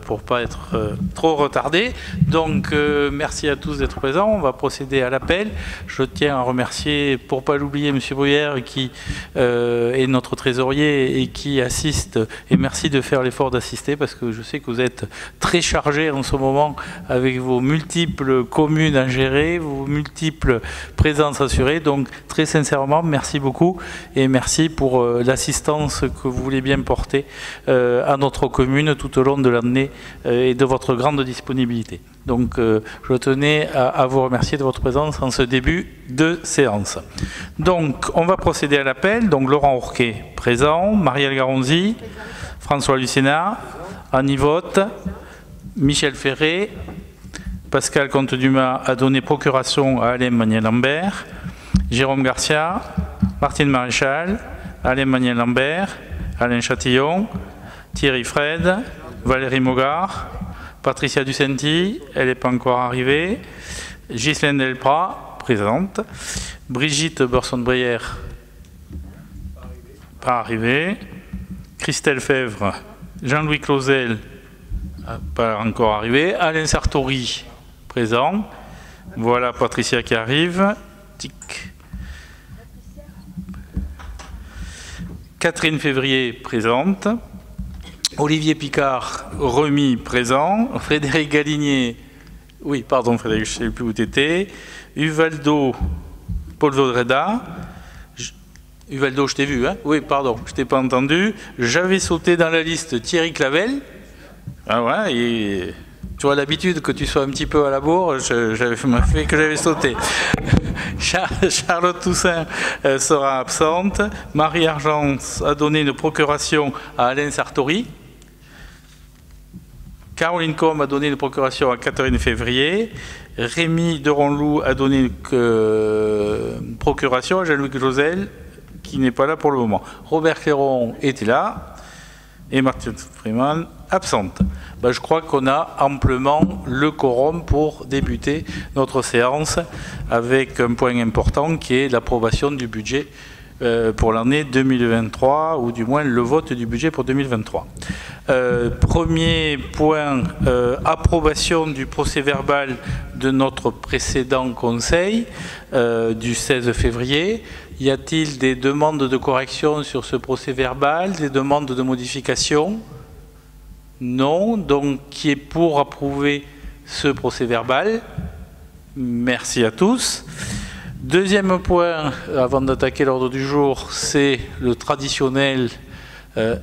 pour ne pas être trop retardé. Donc, merci à tous d'être présents. On va procéder à l'appel. Je tiens à remercier, pour ne pas l'oublier, M. Bruyère, qui est notre trésorier et qui assiste. Et merci de faire l'effort d'assister, parce que je sais que vous êtes très chargé en ce moment avec vos multiples communes à gérer, vos multiples présences assurées. Donc, très sincèrement, merci beaucoup. Et merci pour l'assistance que vous voulez bien porter à notre commune tout au long de l'année et de votre grande disponibilité. Donc je tenais à vous remercier de votre présence en ce début de séance. Donc on va procéder à l'appel. Donc Laurent Ourquet, présent. Marielle Garonzi, François Lucena, Annie Vote, Michel Ferré, Pascal Comte-Dumas a donné procuration à Alain Magnier-Lambert, Jérôme Garcia, Martine Maréchal, Alain Magnier-Lambert, Alain Chatillon, Thierry Fred, Valérie Mogard, Patricia Ducenti, elle n'est pas encore arrivée, Ghislaine Delprat, présente, Brigitte Borson-Brière, pas arrivée, Christelle Fèvre, Jean-Louis Clausel, pas encore arrivé, Alain Sartori, présent, voilà Patricia qui arrive, tic. Catherine Février, présente. Olivier Picard, remis, présent. Frédéric Galinier, oui, pardon Frédéric, je ne sais plus où tu étais. Uvaldo, Paul Vaudreda. Uvaldo, je t'ai vu, hein? Oui, pardon, je ne t'ai pas entendu. J'avais sauté dans la liste Thierry Clavel. Ah ouais, et tu as l'habitude que tu sois un petit peu à la bourre, j'avais fait que j'avais sauté. Charlotte Toussaint sera absente. Marie Argence a donné une procuration à Alain Sartori. Caroline Combe a donné une procuration à Catherine Février. Rémi Deronloup a donné une procuration à Jean-Louis Josel, qui n'est pas là pour le moment. Robert Cléron était là. Et Martine Freeman, absente. Ben, je crois qu'on a amplement le quorum pour débuter notre séance avec un point important qui est l'approbation du budget pour l'année 2023, ou du moins le vote du budget pour 2023. Premier point, approbation du procès-verbal de notre précédent conseil du 16 février. Y a-t-il des demandes de correction sur ce procès-verbal, des demandes de modification? Non. Donc, qui est pour approuver ce procès-verbal? Merci à tous. Deuxième point, avant d'attaquer l'ordre du jour, c'est le traditionnel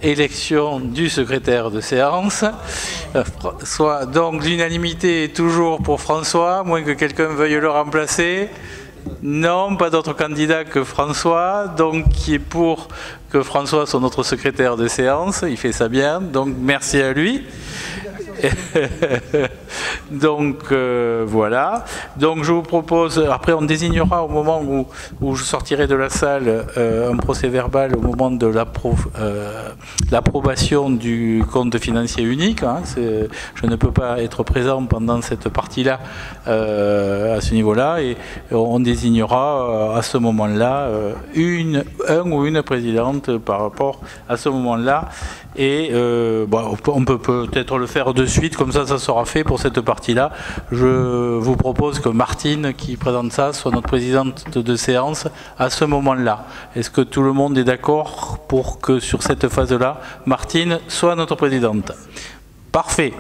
élection du secrétaire de séance. Donc, l'unanimité est toujours pour François, à moins que quelqu'un veuille le remplacer. Non, pas d'autre candidat que François, donc qui est pour que François soit notre secrétaire de séance, il fait ça bien, donc merci à lui. Donc voilà, donc je vous propose, après on désignera au moment où je sortirai de la salle un procès verbal au moment de l'approbation du compte financier unique, hein, je ne peux pas être présent pendant cette partie-là à ce niveau-là, et on désignera à ce moment-là un ou une présidente par rapport à ce moment-là. Et on peut peut-être le faire de suite, comme ça sera fait pour cette partie-là. Je vous propose que Martine, qui présente ça, soit notre présidente de séance à ce moment-là. Est-ce que tout le monde est d'accord pour que sur cette phase-là, Martine soit notre présidente? Parfait.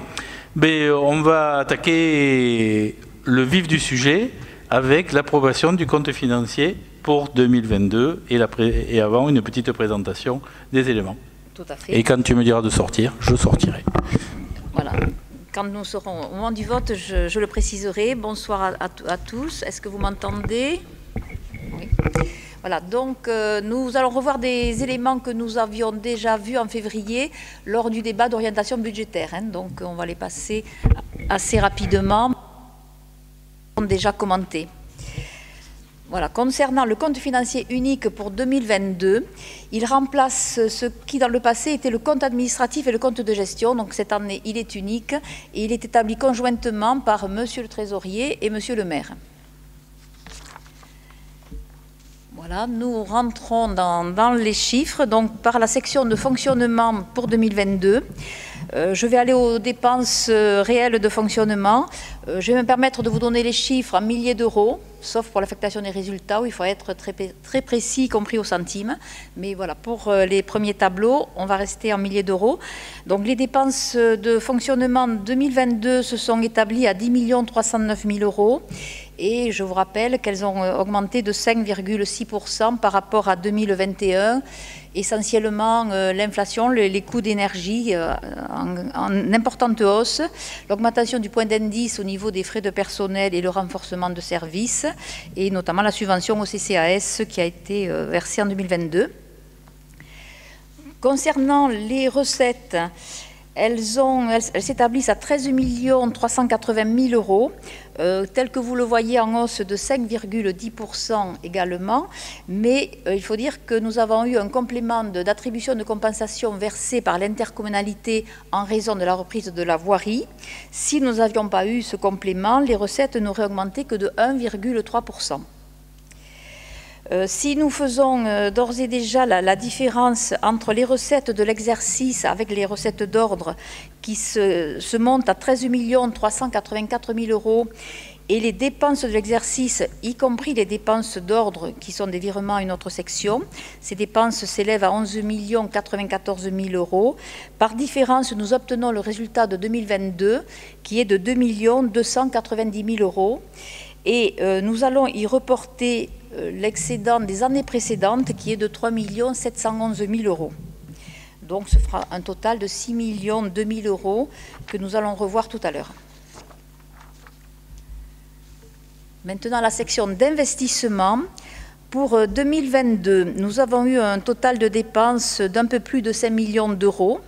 Mais on va attaquer le vif du sujet avec l'approbation du compte financier pour 2022 et avant une petite présentation des éléments. Tout à fait. Et quand tu me diras de sortir, je sortirai. Voilà. Quand nous serons au moment du vote, je le préciserai. Bonsoir à tous. Est-ce que vous m'entendez? Oui. Voilà, donc nous allons revoir des éléments que nous avions déjà vus en février lors du débat d'orientation budgétaire. Hein. Donc on va les passer assez rapidement. Déjà commentés. Voilà, concernant le compte financier unique pour 2022, il remplace ce qui dans le passé était le compte administratif et le compte de gestion. Donc cette année, il est unique et il est établi conjointement par Monsieur le Trésorier et Monsieur le Maire. Voilà, nous rentrons dans les chiffres. Donc par la section de fonctionnement pour 2022, Je vais aller aux dépenses réelles de fonctionnement. Je vais me permettre de vous donner les chiffres en milliers d'euros, sauf pour l'affectation des résultats où il faut être très précis, y compris au centime. Mais voilà, pour les premiers tableaux, on va rester en milliers d'euros. Donc les dépenses de fonctionnement 2022 se sont établies à 10 309 000 euros. Et je vous rappelle qu'elles ont augmenté de 5,6% par rapport à 2021. Essentiellement l'inflation, les coûts d'énergie en importante hausse, l'augmentation du point d'indice au niveau des frais de personnel et le renforcement de services, et notamment la subvention au CCAS qui a été versée en 2022. Concernant les recettes, elles s'établissent à 13 380 000 euros, tel que vous le voyez en hausse de 5,10% également. Mais il faut dire que nous avons eu un complément d'attribution de compensation versé par l'intercommunalité en raison de la reprise de la voirie. Si nous n'avions pas eu ce complément, les recettes n'auraient augmenté que de 1,3%. Si nous faisons d'ores et déjà la différence entre les recettes de l'exercice avec les recettes d'ordre qui se montent à 13 384 000 euros et les dépenses de l'exercice, y compris les dépenses d'ordre qui sont des virements à une autre section, ces dépenses s'élèvent à 11 094 000 euros. Par différence, nous obtenons le résultat de 2022 qui est de 2 290 000 euros et nous allons y reporter l'excédent des années précédentes qui est de 3 711 000 euros. Donc ce fera un total de 6 002 000 euros que nous allons revoir tout à l'heure. Maintenant la section d'investissement. Pour 2022, nous avons eu un total de dépenses d'un peu plus de 5 millions d'euros.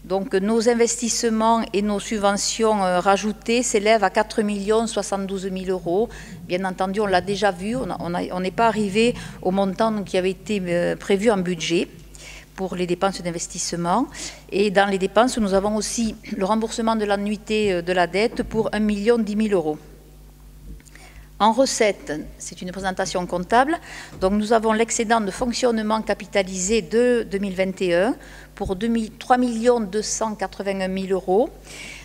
Donc nos investissements et nos subventions rajoutées s'élèvent à 4 072 000 euros. Bien entendu, on l'a déjà vu, on n'est pas arrivé au montant qui avait été prévu en budget pour les dépenses d'investissement. Et dans les dépenses, nous avons aussi le remboursement de l'annuité de la dette pour 1 10 000 euros. En recettes, c'est une présentation comptable. Donc nous avons l'excédent de fonctionnement capitalisé de 2021 pour 3 281 000 euros.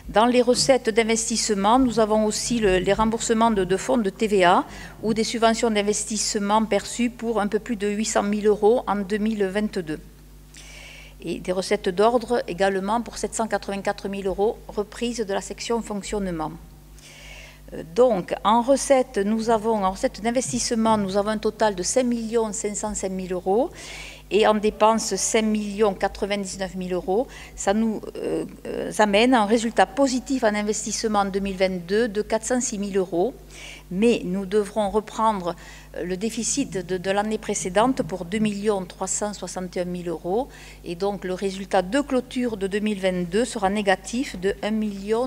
Dans les recettes d'investissement, nous avons aussi les remboursements de fonds de TVA ou des subventions d'investissement perçues pour un peu plus de 800 000 euros en 2022. Et des recettes d'ordre également pour 784 000 euros reprises de la section fonctionnement. Donc, en recettes d'investissement, nous avons un total de 5 505 000 euros et en dépenses 5 099 000 euros. Ça nous amène à un résultat positif en investissement en 2022 de 406 000 euros. Mais nous devrons reprendre le déficit de l'année précédente pour 2 361 000 euros. Et donc, le résultat de clôture de 2022 sera négatif de 1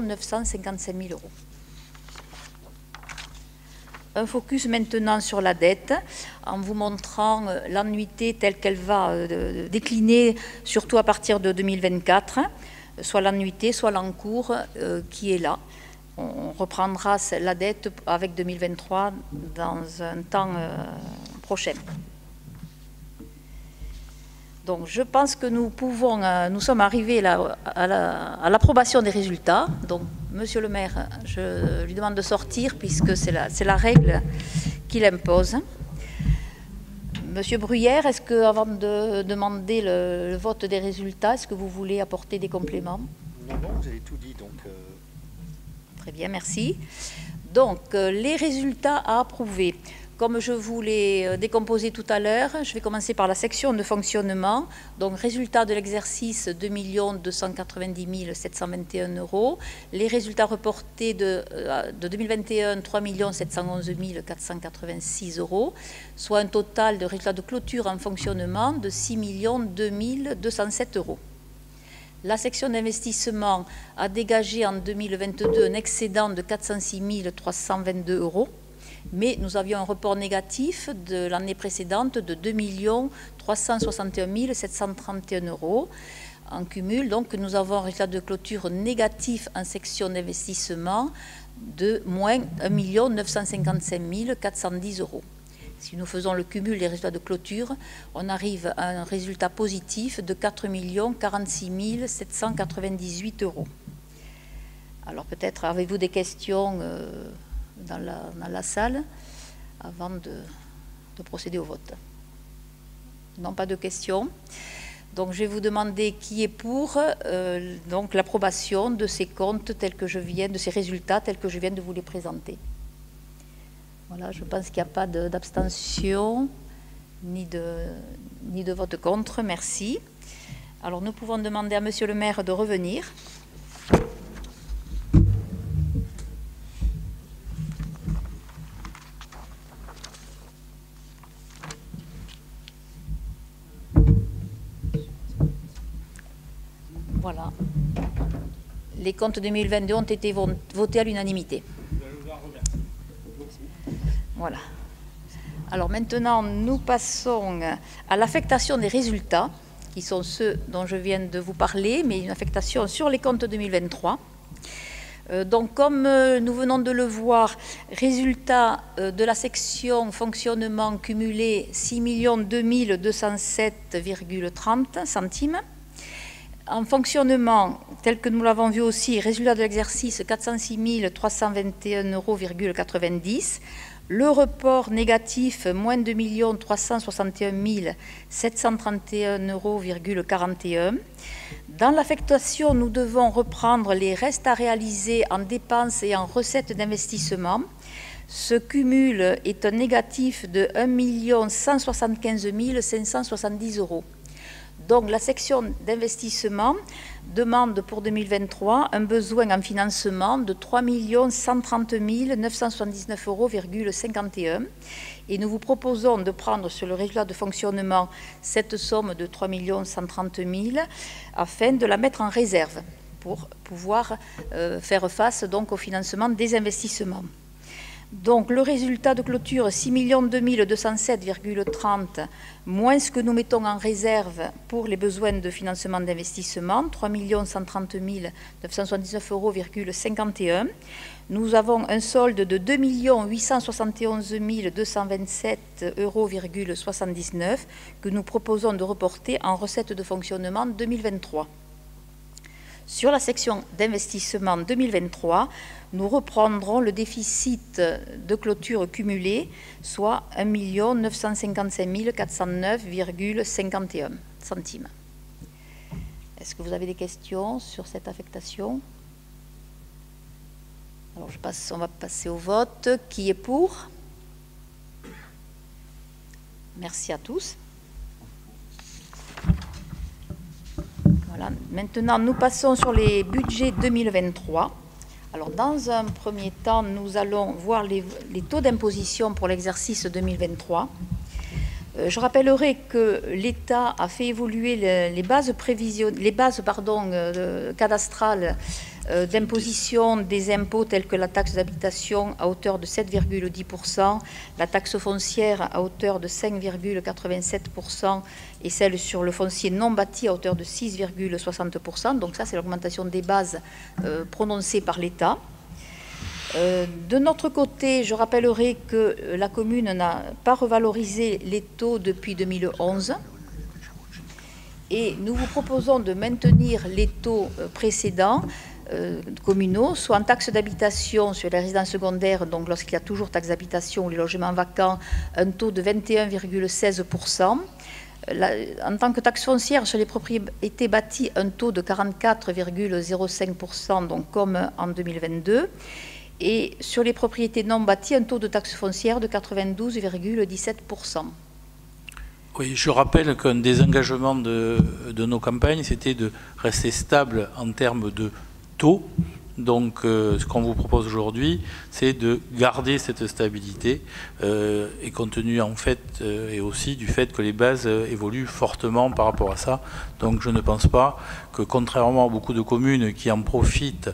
955 000 euros. Un focus maintenant sur la dette, en vous montrant l'annuité telle qu'elle va décliner, surtout à partir de 2024, soit l'annuité, soit l'encours qui est là. On reprendra la dette avec 2023 dans un temps prochain. Donc je pense que nous sommes arrivés à l'approbation des résultats. Donc Monsieur le maire, je lui demande de sortir puisque c'est la règle qu'il impose. Monsieur Bruyère, est-ce que, avant de demander le vote des résultats, est-ce que vous voulez apporter des compléments? Non, vous avez tout dit, donc... Très bien, merci. Donc, les résultats à approuver. Comme je vous l'ai décomposé tout à l'heure, je vais commencer par la section de fonctionnement. Donc, résultat de l'exercice, 2 290 721 euros. Les résultats reportés de 2021, 3 711 486 euros, soit un total de résultats de clôture en fonctionnement de 6 2 207 euros. La section d'investissement a dégagé en 2022 un excédent de 406 322 euros. Mais nous avions un report négatif de l'année précédente de 2 361 731 euros. En cumul, donc, nous avons un résultat de clôture négatif en section d'investissement de moins 1 955 410 euros. Si nous faisons le cumul des résultats de clôture, on arrive à un résultat positif de 4 46 798 €. Alors peut-être avez-vous des questions dans la salle avant de procéder au vote. Non, pas de questions. Donc je vais vous demander qui est pour donc l'approbation de ces comptes tels que de ces résultats tels que je viens de vous les présenter. Voilà, je pense qu'il n'y a pas d'abstention ni de vote contre. Merci. Alors nous pouvons demander à Monsieur le maire de revenir. Voilà. Les comptes 2022 ont été votés à l'unanimité. Voilà. Alors maintenant, nous passons à l'affectation des résultats, qui sont ceux dont je viens de vous parler, mais une affectation sur les comptes 2023. Donc, comme nous venons de le voir, résultat de la section fonctionnement cumulé 6 207,30 centimes. En fonctionnement, tel que nous l'avons vu aussi, résultat de l'exercice 406 321,90 €. Le report négatif, moins 2 361 731,41 €. Dans l'affectation, nous devons reprendre les restes à réaliser en dépenses et en recettes d'investissement. Ce cumul est un négatif de 1 175 570 €. Donc la section d'investissement demande pour 2023 un besoin en financement de 3 130 979,51 € et nous vous proposons de prendre sur le résultat de fonctionnement cette somme de 3 130 000 afin de la mettre en réserve pour pouvoir faire face donc au financement des investissements. Donc le résultat de clôture 6 207,30 € moins ce que nous mettons en réserve pour les besoins de financement d'investissement, 3 130 979,51 €. Nous avons un solde de 2 871 227,79 € que nous proposons de reporter en recettes de fonctionnement 2023. Sur la section d'investissement 2023, nous reprendrons le déficit de clôture cumulé, soit 1 955 409,51 centimes. Est-ce que vous avez des questions sur cette affectation? Alors on va passer au vote. Qui est pour? Merci à tous. Voilà. Maintenant, nous passons sur les budgets 2023. Alors, dans un premier temps, nous allons voir les taux d'imposition pour l'exercice 2023. Je rappellerai que l'État a fait évoluer les bases cadastrales d'imposition des impôts tels que la taxe d'habitation à hauteur de 7,10%, la taxe foncière à hauteur de 5,87% et celle sur le foncier non bâti à hauteur de 6,60%. Donc ça, c'est l'augmentation des bases prononcée par l'État. De notre côté, je rappellerai que la commune n'a pas revalorisé les taux depuis 2011 et nous vous proposons de maintenir les taux précédents communaux, soit en taxe d'habitation sur les résidences secondaires, donc lorsqu'il y a toujours taxe d'habitation ou les logements vacants, un taux de 21,16%. En tant que taxe foncière sur les propriétés bâties, un taux de 44,05%, donc comme en 2022. Et sur les propriétés non bâties, un taux de taxe foncière de 92,17%. Oui, je rappelle qu'un des engagements de nos campagnes, c'était de rester stable en termes de taux. Donc, ce qu'on vous propose aujourd'hui, c'est de garder cette stabilité, et compte tenu en fait, et aussi du fait que les bases évoluent fortement par rapport à ça. Donc, je ne pense pas que, contrairement à beaucoup de communes qui en profitent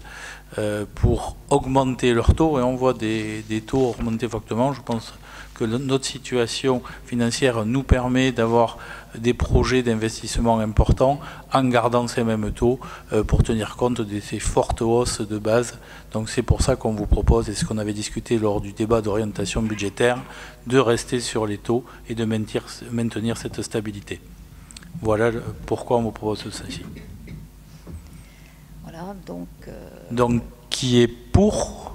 pour augmenter leurs taux, et on voit des taux augmenter fortement, je pense que notre situation financière nous permet d'avoir des projets d'investissement importants en gardant ces mêmes taux pour tenir compte de ces fortes hausses de base. Donc c'est pour ça qu'on vous propose, et ce qu'on avait discuté lors du débat d'orientation budgétaire, de rester sur les taux et de maintenir cette stabilité. Voilà pourquoi on vous propose ceci. Voilà, donc... Donc, qui est pour?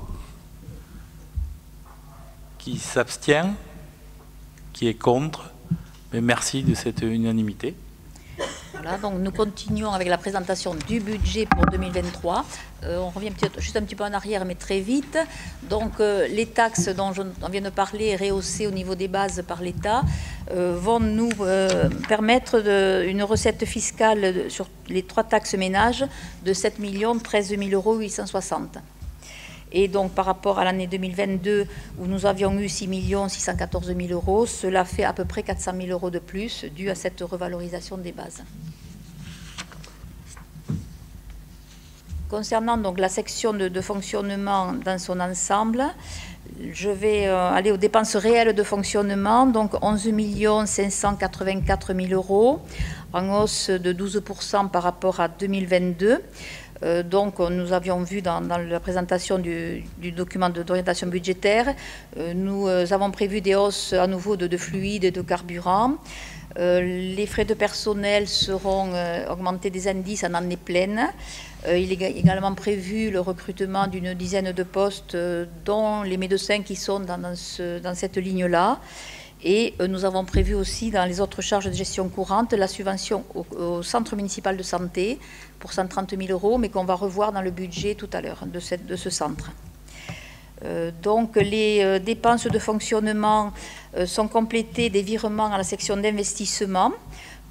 Qui s'abstient? Qui est contre? Mais merci de cette unanimité. Voilà, donc nous continuons avec la présentation du budget pour 2023. On revient juste un petit peu en arrière, mais très vite. Donc les taxes dont on vient de parler, rehaussées au niveau des bases par l'État, vont nous permettre une recette fiscale sur les 3 taxes ménages de 7 13 860 €. Et donc, par rapport à l'année 2022, où nous avions eu 6 614 000 €, cela fait à peu près 400 000 € de plus, dû à cette revalorisation des bases. Concernant donc la section de fonctionnement dans son ensemble, je vais aller aux dépenses réelles de fonctionnement, donc 11 584 000 €, en hausse de 12% par rapport à 2022. Donc, nous avions vu dans la présentation du document d'orientation budgétaire, nous avons prévu des hausses à nouveau de fluides et de carburant. Les frais de personnel seront augmentés des indices en année pleine. Il est également prévu le recrutement d'une dizaine de postes, dont les médecins qui sont dans cette ligne-là. Et nous avons prévu aussi dans les autres charges de gestion courante la subvention au centre municipal de santé pour 130 000 €, mais qu'on va revoir dans le budget tout à l'heure de ce centre. Donc les dépenses de fonctionnement sont complétées des virements à la section d'investissement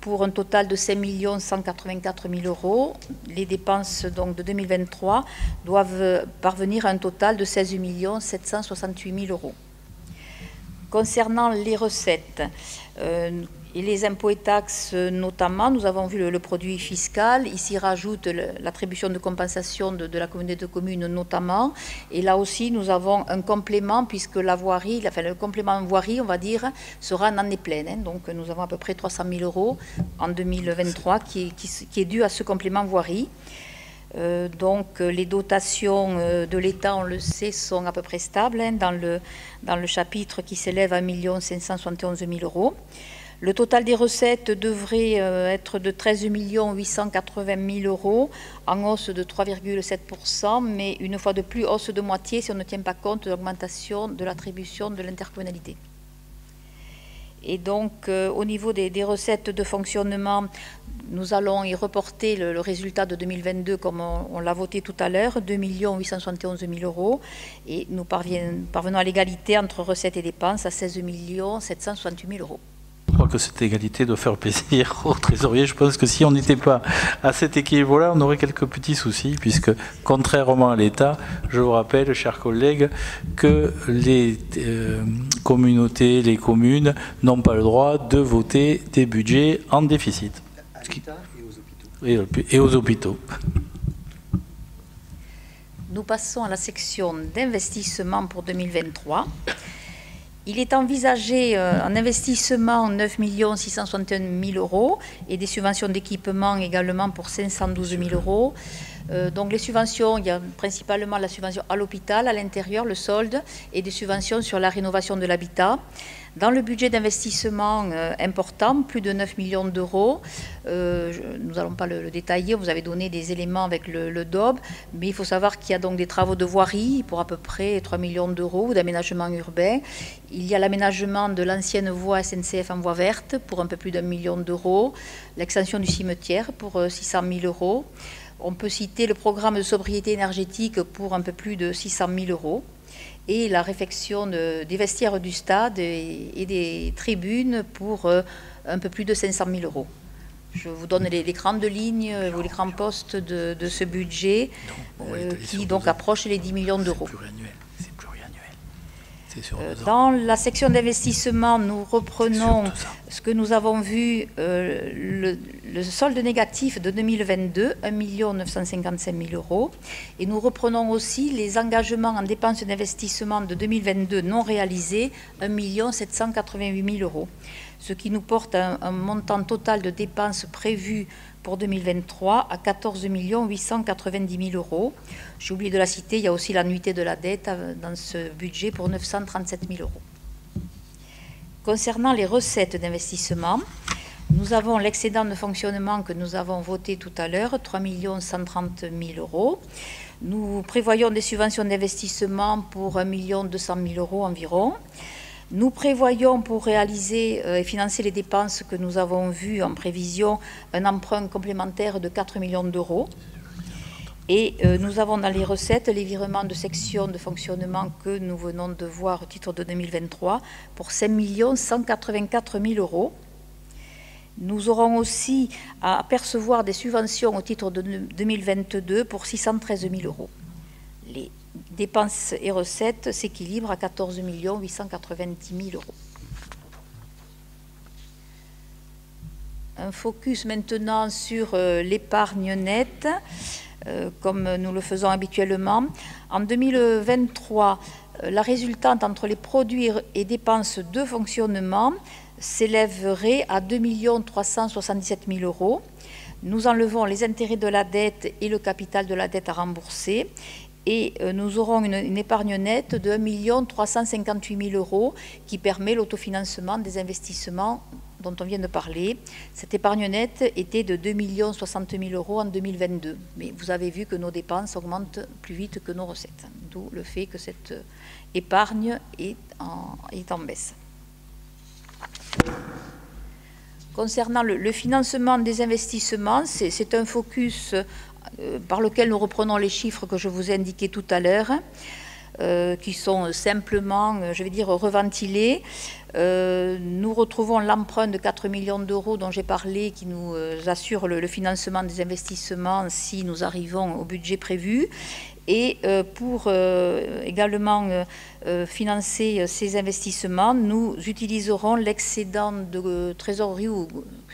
pour un total de 5 184 000 €. Les dépenses donc, de 2023 doivent parvenir à un total de 16 768 000 €. Concernant les recettes et les impôts et taxes notamment, nous avons vu le produit fiscal. Ici rajoute l'attribution de compensation de la communauté de communes notamment. Et là aussi, nous avons un complément puisque la voirie, le complément voirie, on va dire, sera en année pleine. Hein. Donc nous avons à peu près 300 000 € en 2023 qui est dû à ce complément voirie. Donc les dotations de l'État, on le sait, sont à peu près stables hein, dans le chapitre qui s'élève à 1 571 000 €. Le total des recettes devrait être de 13 880 000 € en hausse de 3,7%, mais une fois de plus, hausse de moitié si on ne tient pas compte de l'augmentation de l'attribution de l'intercommunalité. Et donc, au niveau des recettes de fonctionnement, nous allons y reporter le résultat de 2022 comme on l'a voté tout à l'heure, 2 871 000 €. Et nous parvenons à l'égalité entre recettes et dépenses à 16 768 000 €. Je crois que cette égalité doit faire plaisir aux trésoriers. Je pense que si on n'était pas à cet équilibre-là, on aurait quelques petits soucis, puisque contrairement à l'État, je vous rappelle, chers collègues, que les communautés, les communes n'ont pas le droit de voter des budgets en déficit. À l'État et aux hôpitaux. Et aux hôpitaux. Nous passons à la section d'investissement pour 2023. Il est envisagé un investissement 9 661 000 € et des subventions d'équipement également pour 512 000 €. Donc les subventions, il y a principalement la subvention à l'hôpital, à l'intérieur, le solde, et des subventions sur la rénovation de l'habitat. Dans le budget d'investissement important, plus de 9 millions d'euros, nous n'allons pas le détailler, vous avez donné des éléments avec le DOB, mais il faut savoir qu'il y a donc des travaux de voirie pour à peu près 3 millions d'euros, d'aménagement urbain. Il y a l'aménagement de l'ancienne voie SNCF en voie verte pour un peu plus d'1 million d'euros, l'extension du cimetière pour 600 000 €. On peut citer le programme de sobriété énergétique pour un peu plus de 600 000 € et la réfection des vestiaires du stade et des tribunes pour un peu plus de 500 000 €. Je vous donne les grandes lignes ou les grands postes de ce budget qui donc approche les 10 millions d'euros. C'est pluriannuel. Dans la section d'investissement, nous reprenons ce que nous avons vu, le solde négatif de 2022, 1 955 000 €. Et nous reprenons aussi les engagements en dépenses d'investissement de 2022 non réalisés, 1 788 000 €. Ce qui nous porte un montant total de dépenses prévues pour 2023 à 14 890 000 €. J'ai oublié de la citer, il y a aussi l'annuité de la dette dans ce budget pour 937 000 €. Concernant les recettes d'investissement, nous avons l'excédent de fonctionnement que nous avons voté tout à l'heure, 3 130 000 €. Nous prévoyons des subventions d'investissement pour 1 200 000 € environ. Nous prévoyons pour réaliser et financer les dépenses que nous avons vues en prévision un emprunt complémentaire de 4 millions d'euros. Et nous avons dans les recettes les virements de section de fonctionnement que nous venons de voir au titre de 2023 pour 5 184 000 €. Nous aurons aussi à percevoir des subventions au titre de 2022 pour 613 000 €. Les dépenses et recettes s'équilibrent à 14 890 000 €. Un focus maintenant sur l'épargne nette, comme nous le faisons habituellement. En 2023, la résultante entre les produits et dépenses de fonctionnement s'élèverait à 2 377 000 €. Nous enlevons les intérêts de la dette et le capital de la dette à rembourser. Et nous aurons une épargne nette de 1 358 000 € qui permet l'autofinancement des investissements dont on vient de parler. Cette épargne nette était de 2 60 000 € en 2022. Mais vous avez vu que nos dépenses augmentent plus vite que nos recettes. D'où le fait que cette épargne est en baisse. Concernant le financement des investissements, c'est un focus par lequel nous reprenons les chiffres que je vous ai indiqués tout à l'heure, qui sont simplement, je vais dire, reventilés. Nous retrouvons l'emprunt de 4 millions d'euros dont j'ai parlé, qui nous assure le financement des investissements si nous arrivons au budget prévu. Et pour également financer ces investissements, nous utiliserons l'excédent de trésorerie, ou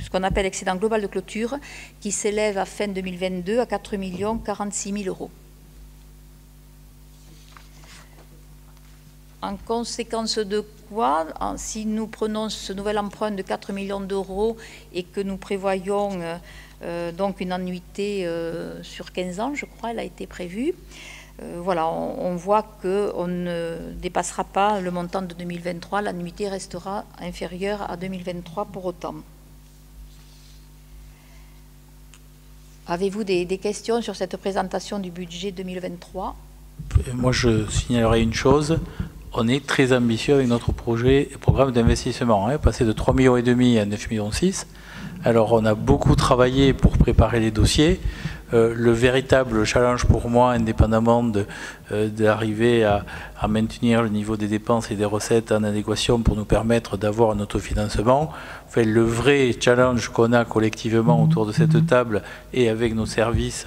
ce qu'on appelle l'excédent global de clôture, qui s'élève à fin 2022 à 4 046 000 €. En conséquence de quoi, si nous prenons ce nouvel emprunt de 4 millions d'euros et que nous prévoyons donc une annuité sur 15 ans, je crois, elle a été prévue. Voilà, on voit qu'on ne dépassera pas le montant de 2023, l'annuité restera inférieure à 2023 pour autant. Avez-vous des questions sur cette présentation du budget 2023 ? Moi, je signalerai une chose. On est très ambitieux avec notre programme d'investissement, passé de 3,5 millions à 9,6 millions. Alors, on a beaucoup travaillé pour préparer les dossiers. Le véritable challenge pour moi, indépendamment d'arriver à maintenir le niveau des dépenses et des recettes en adéquation pour nous permettre d'avoir un autofinancement, enfin, le vrai challenge qu'on a collectivement autour de cette table et avec nos services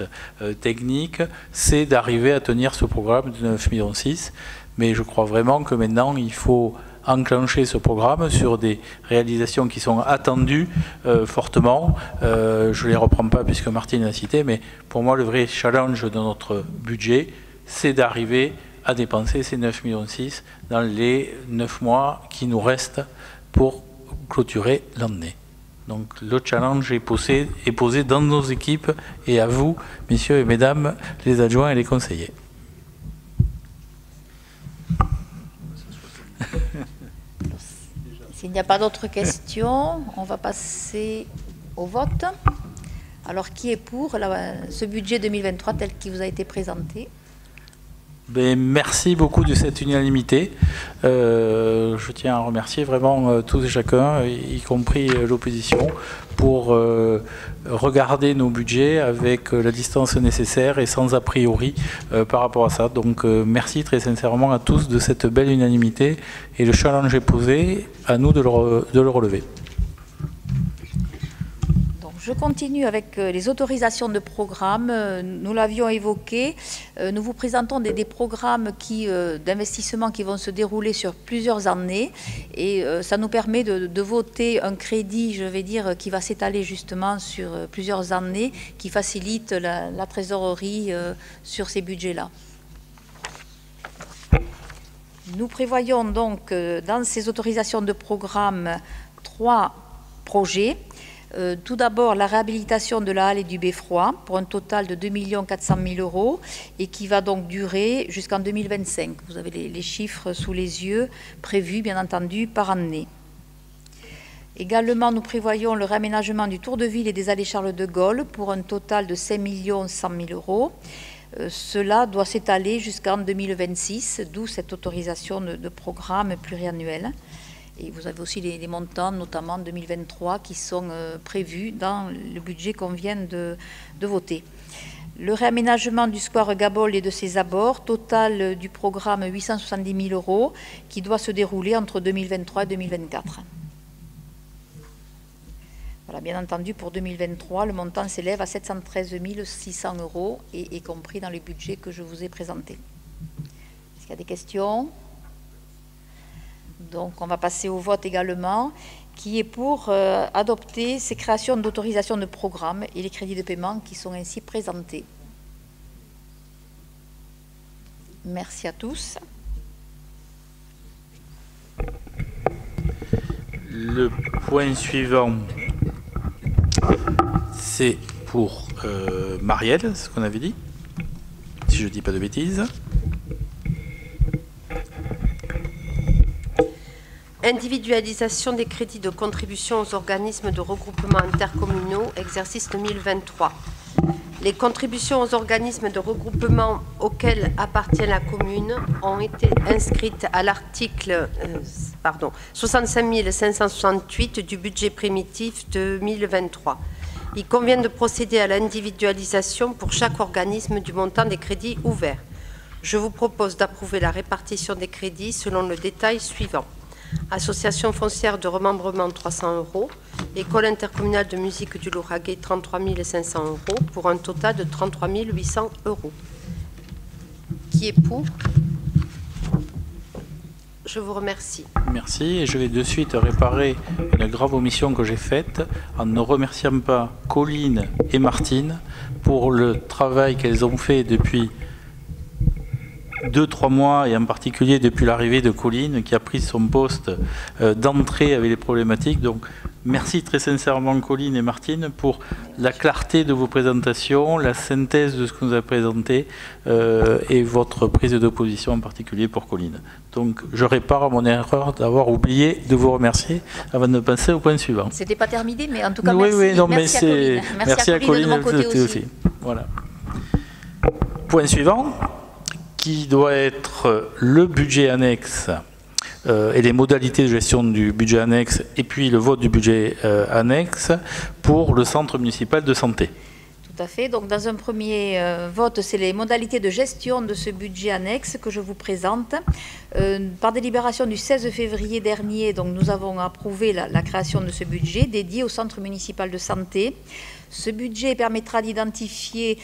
techniques, c'est d'arriver à tenir ce programme de 9,6 millions. Mais je crois vraiment que maintenant, il faut enclencher ce programme sur des réalisations qui sont attendues fortement. Je ne les reprends pas puisque Martine l'a cité, mais pour moi, le vrai challenge de notre budget, c'est d'arriver à dépenser ces 9,6 millions dans les 9 mois qui nous restent pour clôturer l'année. Donc le challenge est posé dans nos équipes et à vous, messieurs et mesdames, les adjoints et les conseillers. S'il n'y a pas d'autres questions, on va passer au vote. Alors, qui est pour ce budget 2023 tel qu'il vous a été présenté ? Merci beaucoup de cette unanimité. Je tiens à remercier vraiment tous et chacun, y compris l'opposition, pour regarder nos budgets avec la distance nécessaire et sans a priori par rapport à ça. Donc merci très sincèrement à tous de cette belle unanimité et le challenge est posé, à nous de le relever. Donc je continue avec les autorisations de programme. Nous l'avions évoqué. Nous vous présentons des programmes d'investissement qui vont se dérouler sur plusieurs années. Et ça nous permet de voter un crédit, je vais dire, qui va s'étaler justement sur plusieurs années, qui facilite la trésorerie sur ces budgets-là. Nous prévoyons donc dans ces autorisations de programme 3 projets. Tout d'abord, la réhabilitation de la halle et du beffroi pour un total de 2 400 000 € et qui va donc durer jusqu'en 2025. Vous avez les chiffres sous les yeux, prévus bien entendu par année. Également, nous prévoyons le réaménagement du Tour de Ville et des allées Charles de Gaulle pour un total de 5 100 000 €. Cela doit s'étaler jusqu'en 2026, d'où cette autorisation de programme pluriannuel. Et vous avez aussi les montants, notamment 2023, qui sont prévus dans le budget qu'on vient de voter. Le réaménagement du square Gabol et de ses abords, total du programme 870 000 €, qui doit se dérouler entre 2023 et 2024. Voilà, bien entendu, pour 2023, le montant s'élève à 713 600 € et est compris dans les budgets que je vous ai présentés. Est-ce qu'il y a des questions? Donc, on va passer au vote également, qui est pour adopter ces créations d'autorisation de programme et les crédits de paiement qui sont ainsi présentés. Merci à tous. Le point suivant, c'est pour Marielle, ce qu'on avait dit, si je ne dis pas de bêtises. Individualisation des crédits de contribution aux organismes de regroupement intercommunaux, exercice 2023. Les contributions aux organismes de regroupement auxquels appartient la commune ont été inscrites à l'article 65 568 du budget primitif 2023. Il convient de procéder à l'individualisation pour chaque organisme du montant des crédits ouverts. Je vous propose d'approuver la répartition des crédits selon le détail suivant. Association foncière de remembrement 300 €, École intercommunale de musique du Lauragais 33 500 € pour un total de 33 800 €. Qui est pour? Je vous remercie. Merci, et je vais de suite réparer une grave omission que j'ai faite en ne remerciant pas Colline et Martine pour le travail qu'elles ont fait depuis 2-3 mois, et en particulier depuis l'arrivée de Colline qui a pris son poste d'entrée avec les problématiques. Donc merci très sincèrement Colline et Martine pour la clarté de vos présentations, la synthèse de ce que vous avez présenté et votre prise de position en particulier pour Colline. Donc je répare mon erreur d'avoir oublié de vous remercier avant de passer au point suivant. C'était pas terminé, mais en tout cas, oui, merci, oui, non, merci mais à Colline. Merci à Colline de mon côté aussi. Voilà. Point suivant, qui doit être le budget annexe et les modalités de gestion du budget annexe, et puis le vote du budget annexe pour le centre municipal de santé. Tout à fait. Donc, dans un premier vote, c'est les modalités de gestion de ce budget annexe que je vous présente. Par délibération du 16 février dernier, donc, nous avons approuvé la création de ce budget dédié au centre municipal de santé. Ce budget permettra d'identifier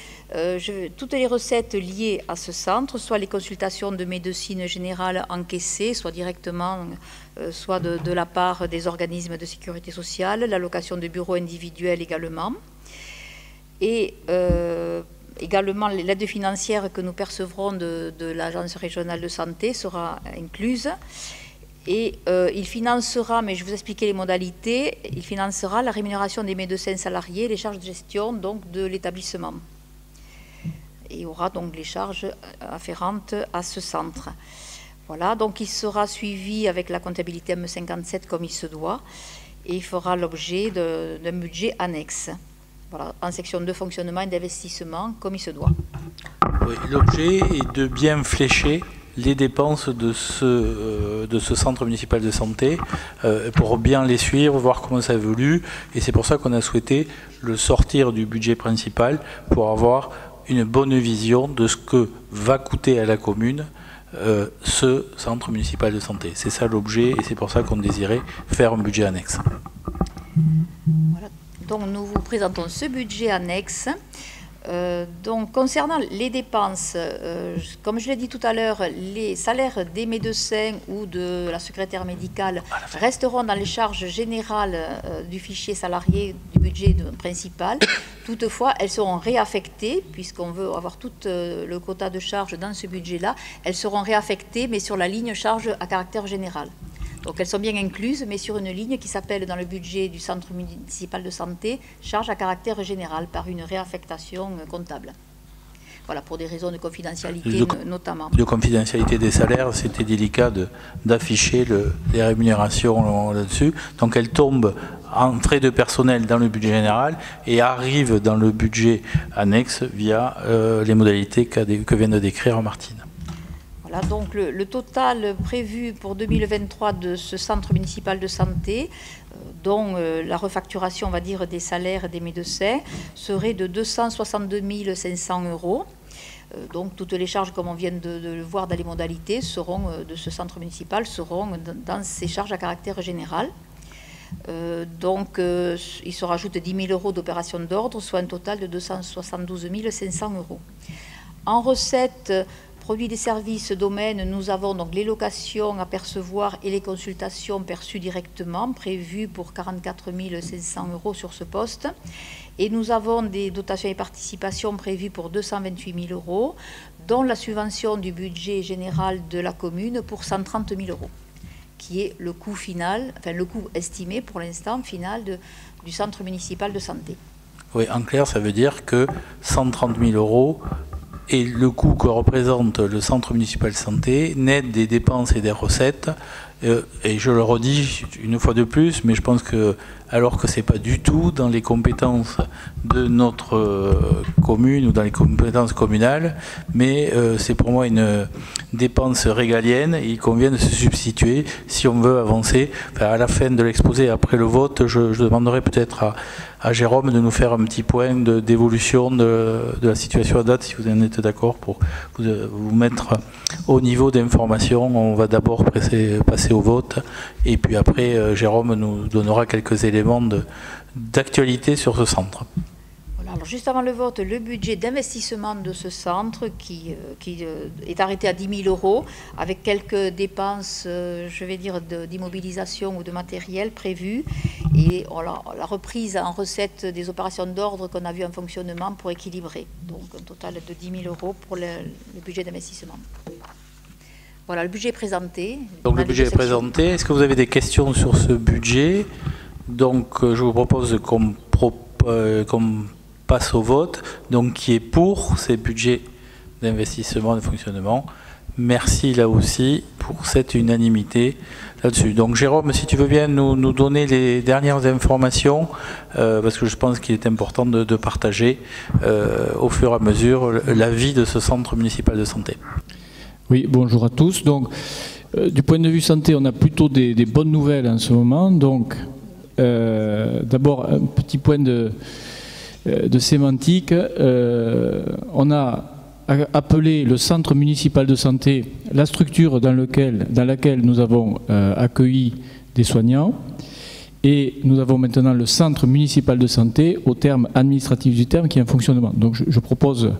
toutes les recettes liées à ce centre, soit les consultations de médecine générale encaissées, soit directement, soit de la part des organismes de sécurité sociale, l'allocation de bureaux individuels également. Et également, l'aide financière que nous percevrons de l'Agence régionale de santé sera incluse. Et il financera, mais je vous expliquer les modalités, il financera la rémunération des médecins salariés, les charges de gestion donc, de l'établissement. Et aura donc les charges afférentes à ce centre. Voilà, donc il sera suivi avec la comptabilité M57 comme il se doit, et il fera l'objet d'un budget annexe. Voilà, en section de fonctionnement et d'investissement, comme il se doit. Oui, l'objet est de bien flécher les dépenses de ce centre municipal de santé pour bien les suivre, voir comment ça évolue. Et c'est pour ça qu'on a souhaité le sortir du budget principal pour avoir une bonne vision de ce que va coûter à la commune ce centre municipal de santé. C'est ça l'objet, et c'est pour ça qu'on désirait faire un budget annexe. Voilà. Donc nous vous présentons ce budget annexe. Donc concernant les dépenses, comme je l'ai dit tout à l'heure, les salaires des médecins ou de la secrétaire médicale resteront dans les charges générales du fichier salarié du budget principal. Toutefois, elles seront réaffectées, puisqu'on veut avoir tout le quota de charges dans ce budget-là, elles seront réaffectées, mais sur la ligne charges à caractère général. Donc elles sont bien incluses, mais sur une ligne qui s'appelle dans le budget du centre municipal de santé, charge à caractère général, par une réaffectation comptable. Voilà, pour des raisons de confidentialité notamment. De confidentialité des salaires, c'était délicat d'afficher les rémunérations là-dessus. Donc elles tombent en frais de personnel dans le budget général et arrivent dans le budget annexe via les modalités que vient de décrire Martine. Voilà, donc le total prévu pour 2023 de ce centre municipal de santé, dont la refacturation, on va dire, des salaires des médecins, serait de 262 500 €. Donc toutes les charges, comme on vient de le voir dans les modalités, de ce centre municipal seront dans ces charges à caractère général. Il se rajoute 10 000 € d'opérations d'ordre, soit un total de 272 500 €. En recettes, produits des services domaines, nous avons donc les locations à percevoir et les consultations perçues directement, prévues pour 44 500 € sur ce poste. Et nous avons des dotations et participations prévues pour 228 000 €, dont la subvention du budget général de la commune pour 130 000 €, qui est le coût final, enfin le coût estimé pour l'instant final du centre municipal de santé. Oui, en clair, ça veut dire que 130 000 € et le coût que représente le centre municipal de santé, net des dépenses et des recettes, et je le redis une fois de plus, mais je pense que, alors que ce n'est pas du tout dans les compétences de notre commune ou dans les compétences communales, mais c'est pour moi une dépense régalienne, et il convient de se substituer si on veut avancer. Enfin, à la fin de l'exposé, après le vote, je demanderai peut-être à Jérôme de nous faire un petit point d'évolution de la situation à date, si vous en êtes d'accord, pour vous mettre au niveau d'information. On va d'abord passer au vote, et puis après Jérôme nous donnera quelques éléments d'actualité sur ce centre. Voilà, alors juste avant le vote, le budget d'investissement de ce centre qui est arrêté à 10 000 € avec quelques dépenses, je vais dire, d'immobilisation ou de matériel prévues, et la reprise en recette des opérations d'ordre qu'on a vu en fonctionnement pour équilibrer. Donc un total de 10 000 € pour le budget d'investissement. Voilà, le budget est présenté. Donc le budget est présenté. Est-ce que vous avez des questions sur ce budget? Donc je vous propose qu'on passe au vote. Donc qui est pour ces budgets d'investissement et de fonctionnement? Merci là aussi pour cette unanimité là-dessus. Donc Jérôme, si tu veux bien nous donner les dernières informations, parce que je pense qu'il est important de partager au fur et à mesure l'avis de ce centre municipal de santé. Oui, bonjour à tous. Donc, du point de vue santé, on a plutôt des bonnes nouvelles en ce moment. Donc, d'abord, un petit point de sémantique. On a appelé le centre municipal de santé la structure dans laquelle nous avons accueilli des soignants. Et nous avons maintenant le centre municipal de santé au terme administratif du terme qui est en fonctionnement. Donc, je propose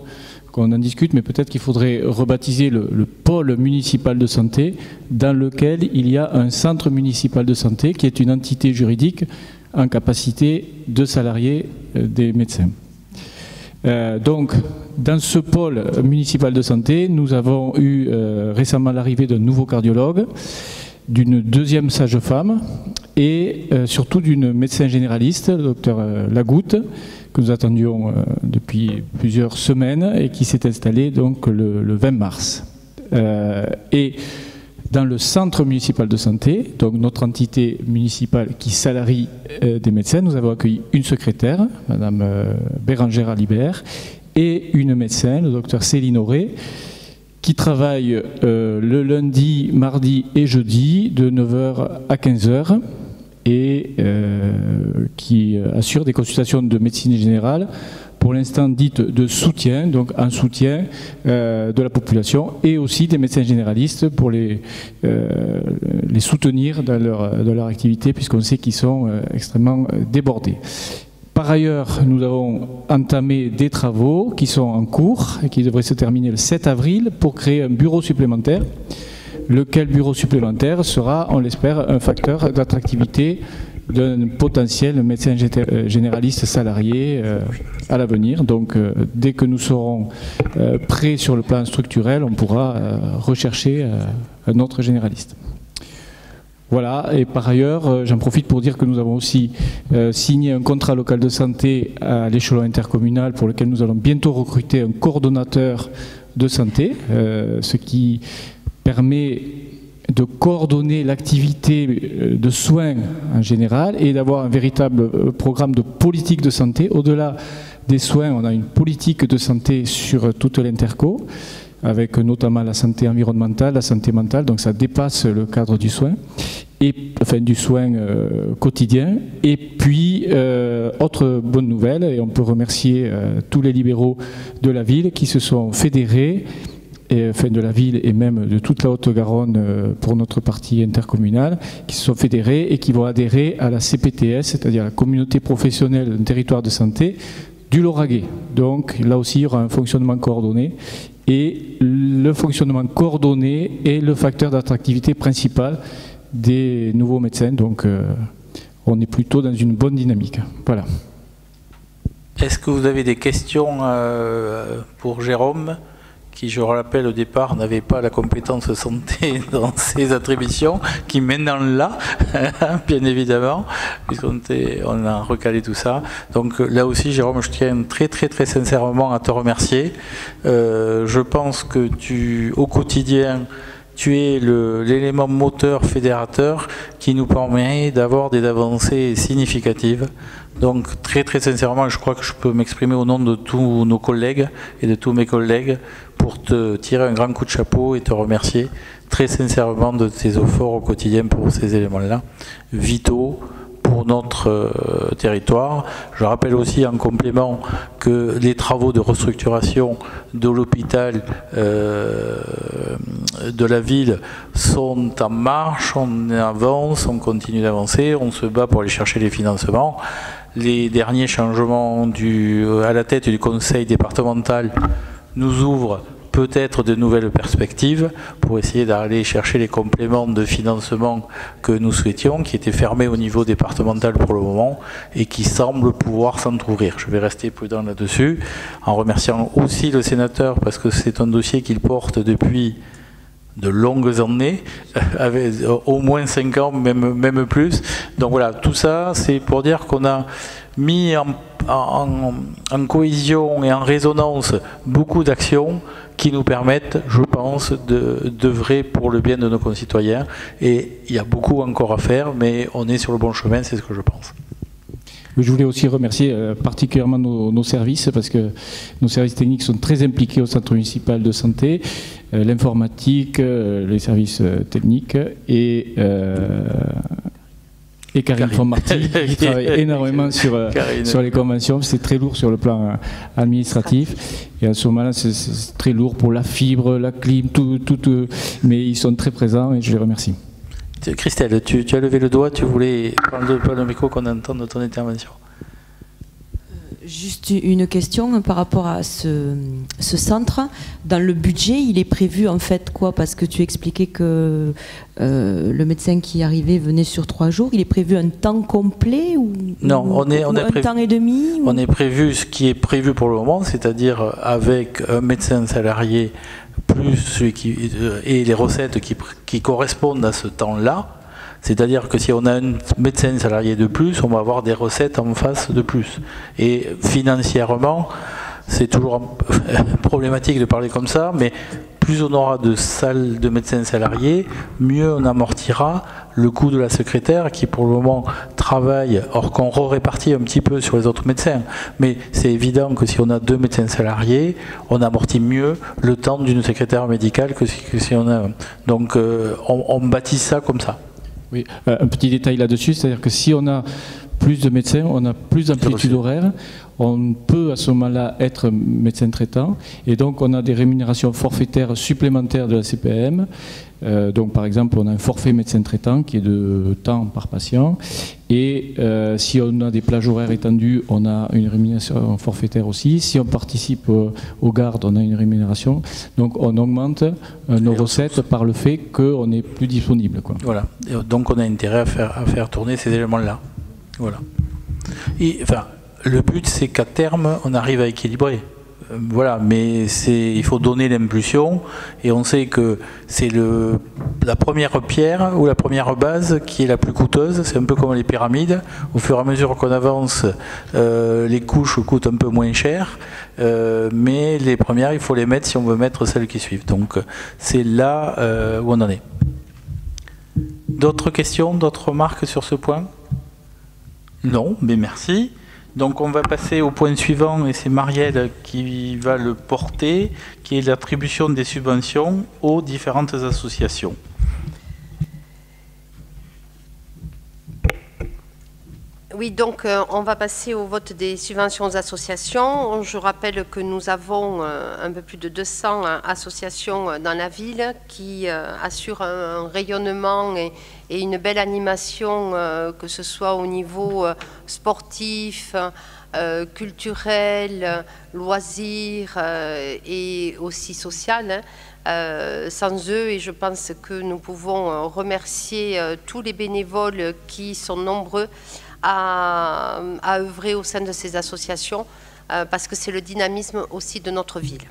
qu'on en discute, mais peut-être qu'il faudrait rebaptiser le pôle municipal de santé dans lequel il y a un centre municipal de santé qui est une entité juridique en capacité de salarier des médecins. Donc, dans ce pôle municipal de santé, nous avons eu récemment l'arrivée d'un nouveau cardiologue, d'une deuxième sage-femme et surtout d'une médecin généraliste, le docteur Lagoutte, que nous attendions depuis plusieurs semaines et qui s'est installé donc le 20 mars. Et dans le centre municipal de santé, donc notre entité municipale qui salarie des médecins, nous avons accueilli une secrétaire, Madame Bérangère Alibert, et une médecin, le docteur Céline Auré, qui travaille le lundi, mardi et jeudi de 9h à 15h et qui assure des consultations de médecine générale, pour l'instant dites de soutien, donc en soutien de la population, et aussi des médecins généralistes pour les soutenir dans leur activité, puisqu'on sait qu'ils sont extrêmement débordés. Par ailleurs, nous avons entamé des travaux qui sont en cours et qui devraient se terminer le 7 avril pour créer un bureau supplémentaire, lequel bureau supplémentaire sera, on l'espère, un facteur d'attractivité d'un potentiel médecin généraliste salarié à l'avenir. Donc dès que nous serons prêts sur le plan structurel, on pourra rechercher un autre généraliste. Voilà, et par ailleurs, j'en profite pour dire que nous avons aussi signé un contrat local de santé à l'échelon intercommunal pour lequel nous allons bientôt recruter un coordonnateur de santé, ce qui permet de coordonner l'activité de soins en général et d'avoir un véritable programme de politique de santé. Au-delà des soins, on a une politique de santé sur toute l'interco, avec notamment la santé environnementale, la santé mentale, donc ça dépasse le cadre du soin, enfin du soin quotidien. Et puis, autre bonne nouvelle, et on peut remercier tous les libéraux de la ville qui se sont fédérés, enfin de la ville et même de toute la Haute-Garonne pour notre partie intercommunale, qui se sont fédérés et qui vont adhérer à la CPTS, c'est-à-dire la communauté professionnelle d'un territoire de santé du Lauragais. Donc là aussi, il y aura un fonctionnement coordonné. Et le fonctionnement coordonné est le facteur d'attractivité principal des nouveaux médecins. Donc on est plutôt dans une bonne dynamique. Voilà. Est-ce que vous avez des questions pour Jérôme, qui, je le rappelle, au départ, n'avait pas la compétence santé dans ses attributions, qui maintenant l'a, bien évidemment, puisqu'on a recalé tout ça. Donc là aussi, Jérôme, je tiens très très très sincèrement à te remercier. Je pense que au quotidien, tu es l'élément moteur fédérateur qui nous permet d'avoir des avancées significatives. Donc très très sincèrement, je crois que je peux m'exprimer au nom de tous nos collègues et de tous mes collègues pour te tirer un grand coup de chapeau et te remercier très sincèrement de tes efforts au quotidien pour ces éléments-là, vitaux pour notre territoire. Je rappelle aussi en complément que les travaux de restructuration de l'hôpital de la ville sont en marche, on avance, on continue d'avancer, on se bat pour aller chercher les financements. Les derniers changements à la tête du conseil départemental nous ouvrent peut-être de nouvelles perspectives pour essayer d'aller chercher les compléments de financement que nous souhaitions, qui étaient fermés au niveau départemental pour le moment et qui semblent pouvoir s'entrouvrir. Je vais rester prudent là-dessus, en remerciant aussi le sénateur parce que c'est un dossier qu'il porte depuis de longues années, avec au moins 5 ans, même plus. Donc voilà, tout ça, c'est pour dire qu'on a mis en cohésion et en résonance beaucoup d'actions qui nous permettent, je pense, d'œuvrer pour le bien de nos concitoyens. Et il y a beaucoup encore à faire, mais on est sur le bon chemin, c'est ce que je pense. Je voulais aussi remercier particulièrement nos services, parce que nos services techniques sont très impliqués au centre municipal de santé, l'informatique, les services techniques et Karine Font-Marty qui travaille énormément sur les conventions. C'est très lourd sur le plan administratif et à ce moment-là c'est très lourd pour la fibre, la clim, tout, mais ils sont très présents et je les remercie. Christelle, tu as levé le doigt, tu voulais prendre le micro qu'on entende ton intervention. Juste une question par rapport à ce centre. Dans le budget, il est prévu en fait quoi? Parce que tu expliquais que le médecin qui arrivait venait sur 3 jours. Il est prévu un temps complet ou non, un temps et demi On est prévu ce qui est prévu pour le moment, c'est-à-dire avec un médecin salarié plus celui et les recettes qui correspondent à ce temps-là. C'est-à-dire que si on a un médecin salarié de plus, on va avoir des recettes en face de plus. Et financièrement, c'est toujours problématique de parler comme ça, mais plus on aura de salles de médecins salariés, mieux on amortira le coût de la secrétaire qui pour le moment travaille, or qu'on répartit un petit peu sur les autres médecins. Mais c'est évident que si on a 2 médecins salariés, on amortit mieux le temps d'une secrétaire médicale que si on a un. Donc on bâtit ça comme ça. Oui, un petit détail là-dessus, c'est-à-dire que si on a plus de médecins, on a plus d'amplitude horaire, on peut à ce moment-là être médecin traitant et donc on a des rémunérations forfaitaires supplémentaires de la CPM. Donc par exemple, on a un forfait médecin traitant qui est de temps par patient Et si on a des plages horaires étendues, on a une rémunération forfaitaire aussi. Si on participe aux gardes, on a une rémunération. Donc on augmente nos recettes par le fait qu'on est plus disponible, quoi. Voilà. Et donc on a intérêt à faire tourner ces éléments-là. Voilà. Et, enfin, le but, c'est qu'à terme, on arrive à équilibrer. Voilà, mais il faut donner l'impulsion, et on sait que c'est la première pierre ou la première base qui est la plus coûteuse. C'est un peu comme les pyramides. Au fur et à mesure qu'on avance, les couches coûtent un peu moins cher, mais les premières, il faut les mettre si on veut mettre celles qui suivent. Donc c'est là où on en est. D'autres questions, d'autres remarques sur ce point? Non, mais merci. Donc on va passer au point suivant, et c'est Marielle qui va le porter, qui est l'attribution des subventions aux différentes associations. Oui, donc on va passer au vote des subventions aux associations. Je rappelle que nous avons un peu plus de 200 associations dans la ville qui assurent un rayonnement et une belle animation, que ce soit au niveau sportif, culturel, loisirs et aussi social. Sans eux, et je pense que nous pouvons remercier tous les bénévoles qui sont nombreux à œuvrer au sein de ces associations, parce que c'est le dynamisme aussi de notre ville.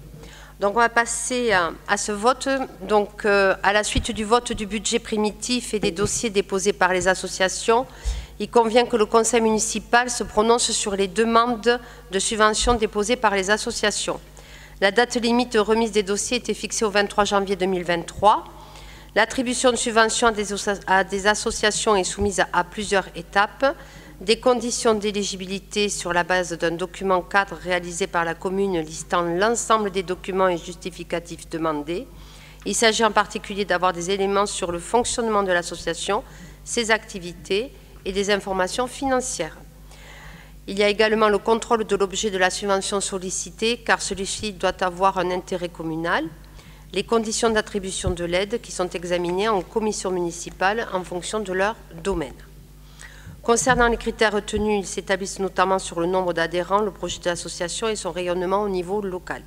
Donc on va passer à ce vote. Donc à la suite du vote du budget primitif et des dossiers déposés par les associations, il convient que le conseil municipal se prononce sur les demandes de subventions déposées par les associations. La date limite de remise des dossiers était fixée au 23 janvier 2023. L'attribution de subventions à des associations est soumise à plusieurs étapes. Des conditions d'éligibilité sur la base d'un document cadre réalisé par la commune listant l'ensemble des documents et justificatifs demandés. Il s'agit en particulier d'avoir des éléments sur le fonctionnement de l'association, ses activités et des informations financières. Il y a également le contrôle de l'objet de la subvention sollicitée, car celui-ci doit avoir un intérêt communal. Les conditions d'attribution de l'aide qui sont examinées en commission municipale en fonction de leur domaine. Concernant les critères retenus, ils s'établissent notamment sur le nombre d'adhérents, le projet de l'association et son rayonnement au niveau local.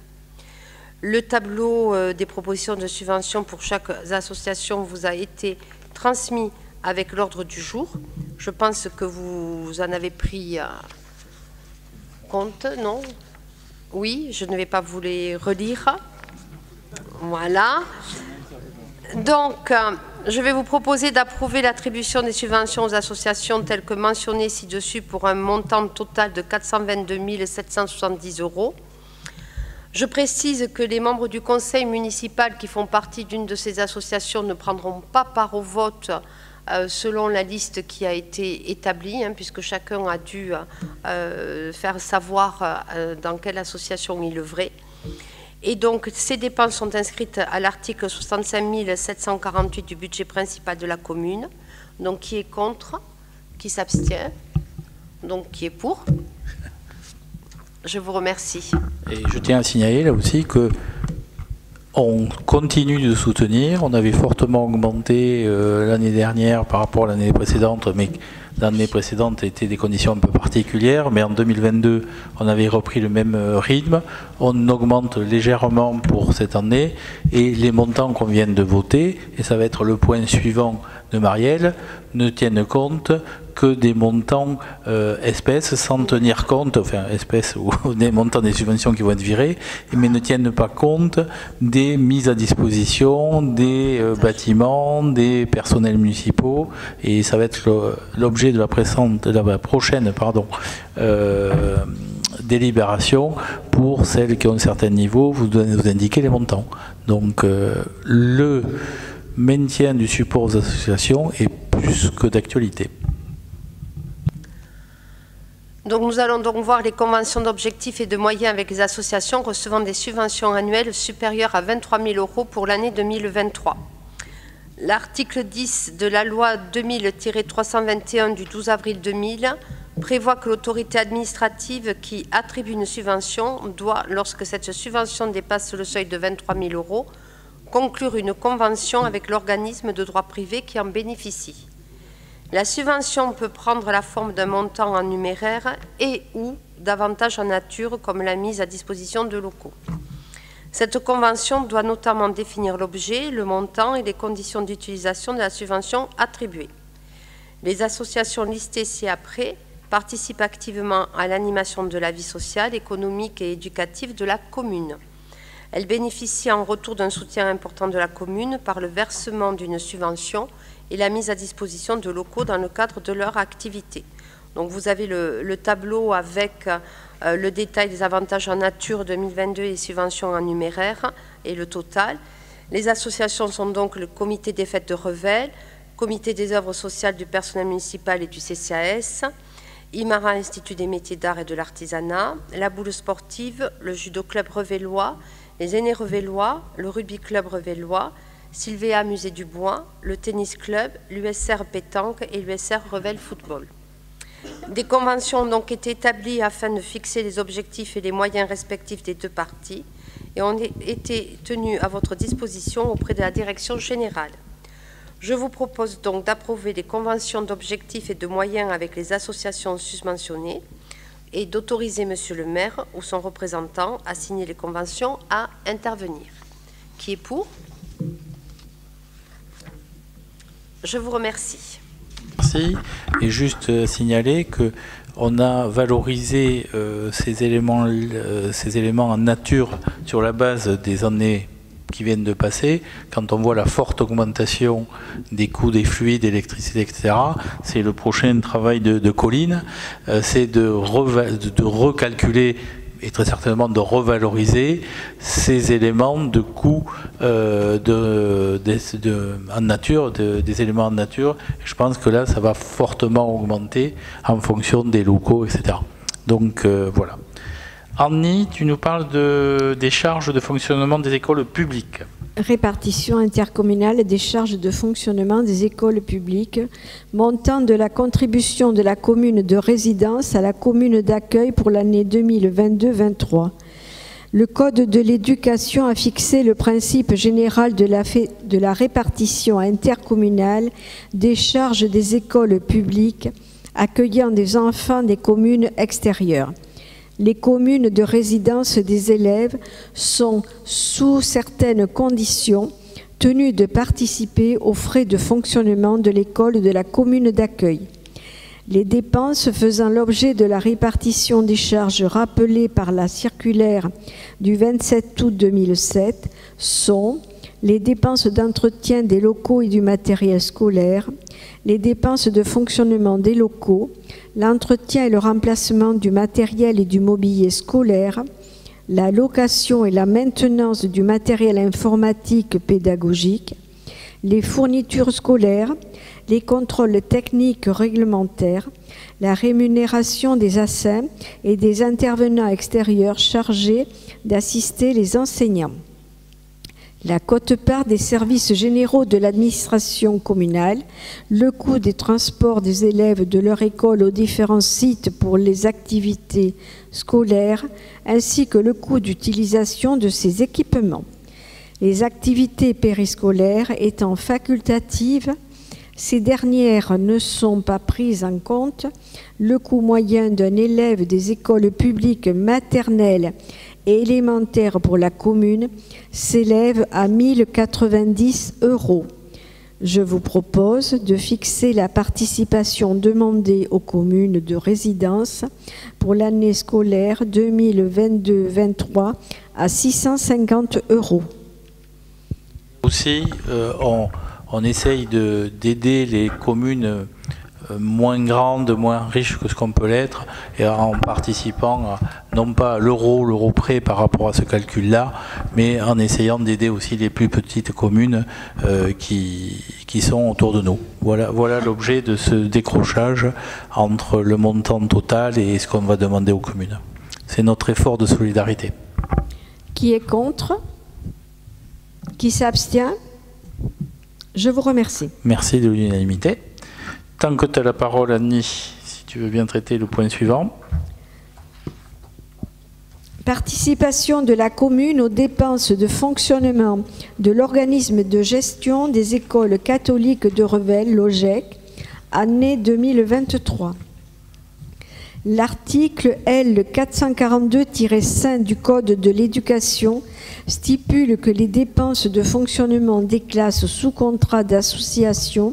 Le tableau des propositions de subvention pour chaque association vous a été transmis avec l'ordre du jour. Je pense que vous en avez pris compte, non? Oui, je ne vais pas vous les relire. Voilà. Donc, je vais vous proposer d'approuver l'attribution des subventions aux associations telles que mentionnées ci-dessus pour un montant total de 422 770 €. Je précise que les membres du conseil municipal qui font partie d'une de ces associations ne prendront pas part au vote selon la liste qui a été établie, puisque chacun a dû faire savoir dans quelle association il œuvrait. Et donc, ces dépenses sont inscrites à l'article 65 748 du budget principal de la commune. Donc, qui est contre? Qui s'abstient? Donc, qui est pour? Je vous remercie. Et je tiens à signaler là aussi que on continue de soutenir. On avait fortement augmenté l'année dernière par rapport à l'année précédente, mais l'année précédente étaient des conditions un peu particulières, mais en 2022, on avait repris le même rythme. On augmente légèrement pour cette année, et les montants qu'on vient de voter, et ça va être le point suivant de Marielle, ne tiennent compte que des montants espèces, sans tenir compte, enfin espèces ou des montants des subventions qui vont être virées, mais ne tiennent pas compte des mises à disposition, des bâtiments, des personnels municipaux, et ça va être l'objet de la prochaine délibération pour celles qui ont un certain niveau, vous indiquez les montants. Donc le maintien du support aux associations est plus que d'actualité. Donc nous allons donc voir les conventions d'objectifs et de moyens avec les associations recevant des subventions annuelles supérieures à 23 000 € pour l'année 2023. L'article 10 de la loi 2000-321 du 12 avril 2000 prévoit que l'autorité administrative qui attribue une subvention doit, lorsque cette subvention dépasse le seuil de 23 000 €, conclure une convention avec l'organisme de droit privé qui en bénéficie. La subvention peut prendre la forme d'un montant en numéraire et ou d'avantages en nature comme la mise à disposition de locaux. Cette convention doit notamment définir l'objet, le montant et les conditions d'utilisation de la subvention attribuée. Les associations listées ci-après participent activement à l'animation de la vie sociale, économique et éducative de la commune. Elles bénéficient en retour d'un soutien important de la commune par le versement d'une subvention et la mise à disposition de locaux dans le cadre de leur activité. Donc vous avez le tableau avec le détail des avantages en nature 2022 et subventions en numéraire et le total. Les associations sont donc le comité des fêtes de Revel, comité des œuvres sociales du personnel municipal et du CCAS, IMARA, Institut des métiers d'art et de l'artisanat, la boule sportive, le judo club revellois, les aînés revellois, le rugby club revellois, Sylvéa Musée du Bois, le tennis club, l'USR pétanque et l'USR Revel football. Des conventions ont donc été établies afin de fixer les objectifs et les moyens respectifs des deux parties et ont été tenues à votre disposition auprès de la direction générale. Je vous propose donc d'approuver les conventions d'objectifs et de moyens avec les associations susmentionnées et d'autoriser Monsieur le maire ou son représentant à signer les conventions à intervenir. Qui est pour? Je vous remercie. Merci. Et juste signaler qu'on a valorisé ces éléments en nature sur la base des années qui viennent de passer. Quand on voit la forte augmentation des coûts des fluides, d'électricité, etc., c'est le prochain travail de Colline, c'est de recalculer et très certainement de revaloriser ces éléments de coûts en nature, des éléments en nature. Je pense que là, ça va fortement augmenter en fonction des locaux, etc. Donc voilà. Annie, tu nous parles des charges de fonctionnement des écoles publiques. Répartition intercommunale des charges de fonctionnement des écoles publiques, montant de la contribution de la commune de résidence à la commune d'accueil pour l'année 2022-23. Le Code de l'éducation a fixé le principe général de la répartition intercommunale des charges des écoles publiques accueillant des enfants des communes extérieures. Les communes de résidence des élèves sont, sous certaines conditions, tenues de participer aux frais de fonctionnement de l'école de la commune d'accueil. Les dépenses faisant l'objet de la répartition des charges rappelées par la circulaire du 27 août 2007 sont les dépenses d'entretien des locaux et du matériel scolaire, les dépenses de fonctionnement des locaux, l'entretien et le remplacement du matériel et du mobilier scolaire, la location et la maintenance du matériel informatique pédagogique, les fournitures scolaires, les contrôles techniques réglementaires, la rémunération des ASSIN et des intervenants extérieurs chargés d'assister les enseignants. La quote-part des services généraux de l'administration communale, le coût des transports des élèves de leur école aux différents sites pour les activités scolaires, ainsi que le coût d'utilisation de ces équipements. Les activités périscolaires étant facultatives, ces dernières ne sont pas prises en compte. Le coût moyen d'un élève des écoles publiques maternelles et élémentaires pour la commune s'élève à 1 090 €. Je vous propose de fixer la participation demandée aux communes de résidence pour l'année scolaire 2022-23 à 650 €. Aussi, on essaye d'aider les communes moins grandes, moins riches que ce qu'on peut l'être, et en participant non pas à l'euro près par rapport à ce calcul-là, mais en essayant d'aider aussi les plus petites communes qui sont autour de nous. Voilà l'objet de ce décrochage entre le montant total et ce qu'on va demander aux communes. C'est notre effort de solidarité. Qui est contre? Qui s'abstient? Je vous remercie. Merci de l'unanimité. Tant que tu as la parole, Annie, si tu veux bien traiter le point suivant. Participation de la commune aux dépenses de fonctionnement de l'organisme de gestion des écoles catholiques de Revel, l'OGEC, année 2023. L'article L 442-5 du Code de l'éducation stipule que les dépenses de fonctionnement des classes sous contrat d'association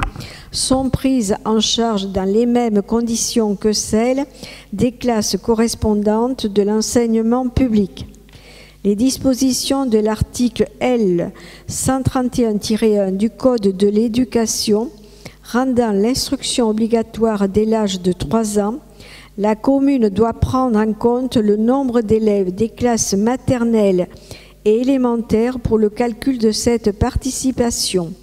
sont prises en charge dans les mêmes conditions que celles des classes correspondantes de l'enseignement public. Les dispositions de l'article L 131-1 du Code de l'éducation rendant l'instruction obligatoire dès l'âge de 3 ans, la commune doit prendre en compte le nombre d'élèves des classes maternelles et élémentaires pour le calcul de cette participation.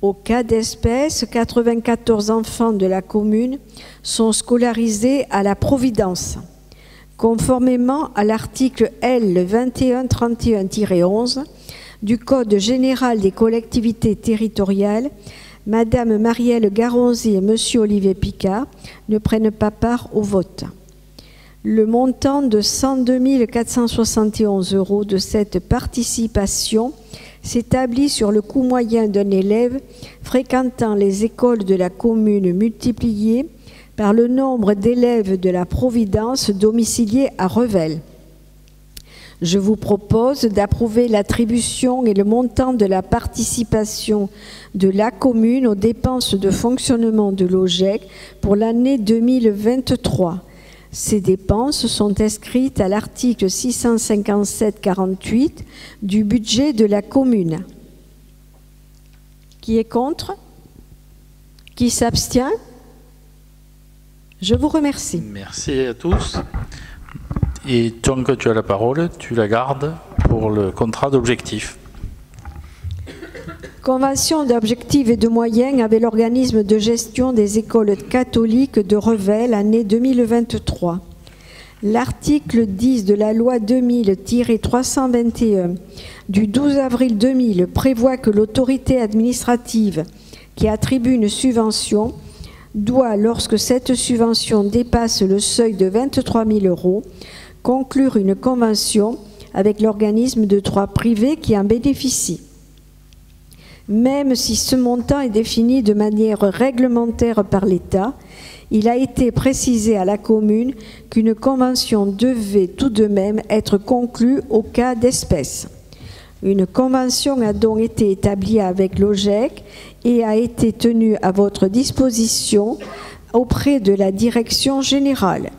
Au cas d'espèce, 94 enfants de la commune sont scolarisés à la Providence. Conformément à l'article L 2131-11 du Code général des collectivités territoriales, Madame Marielle Garonzi et Monsieur Olivier Picard ne prennent pas part au vote. Le montant de 102 471 € de cette participation s'établit sur le coût moyen d'un élève fréquentant les écoles de la commune multiplié par le nombre d'élèves de la Providence domiciliés à Revel. Je vous propose d'approuver l'attribution et le montant de la participation de la commune aux dépenses de fonctionnement de l'OGEC pour l'année 2023. Ces dépenses sont inscrites à l'article 657-48 du budget de la commune. Qui est contre? Qui s'abstient? Je vous remercie. Merci à tous. Et tant que tu as la parole, tu la gardes pour le contrat d'objectifs. Convention d'objectifs et de moyens avec l'organisme de gestion des écoles catholiques de Revel, année 2023. L'article 10 de la loi 2000-321 du 12 avril 2000 prévoit que l'autorité administrative qui attribue une subvention doit, lorsque cette subvention dépasse le seuil de 23 000 €, conclure une convention avec l'organisme de droit privé qui en bénéficie. Même si ce montant est défini de manière réglementaire par l'État, il a été précisé à la commune qu'une convention devait tout de même être conclue au cas d'espèce. Une convention a donc été établie avec l'OGEC et a été tenue à votre disposition auprès de la direction générale.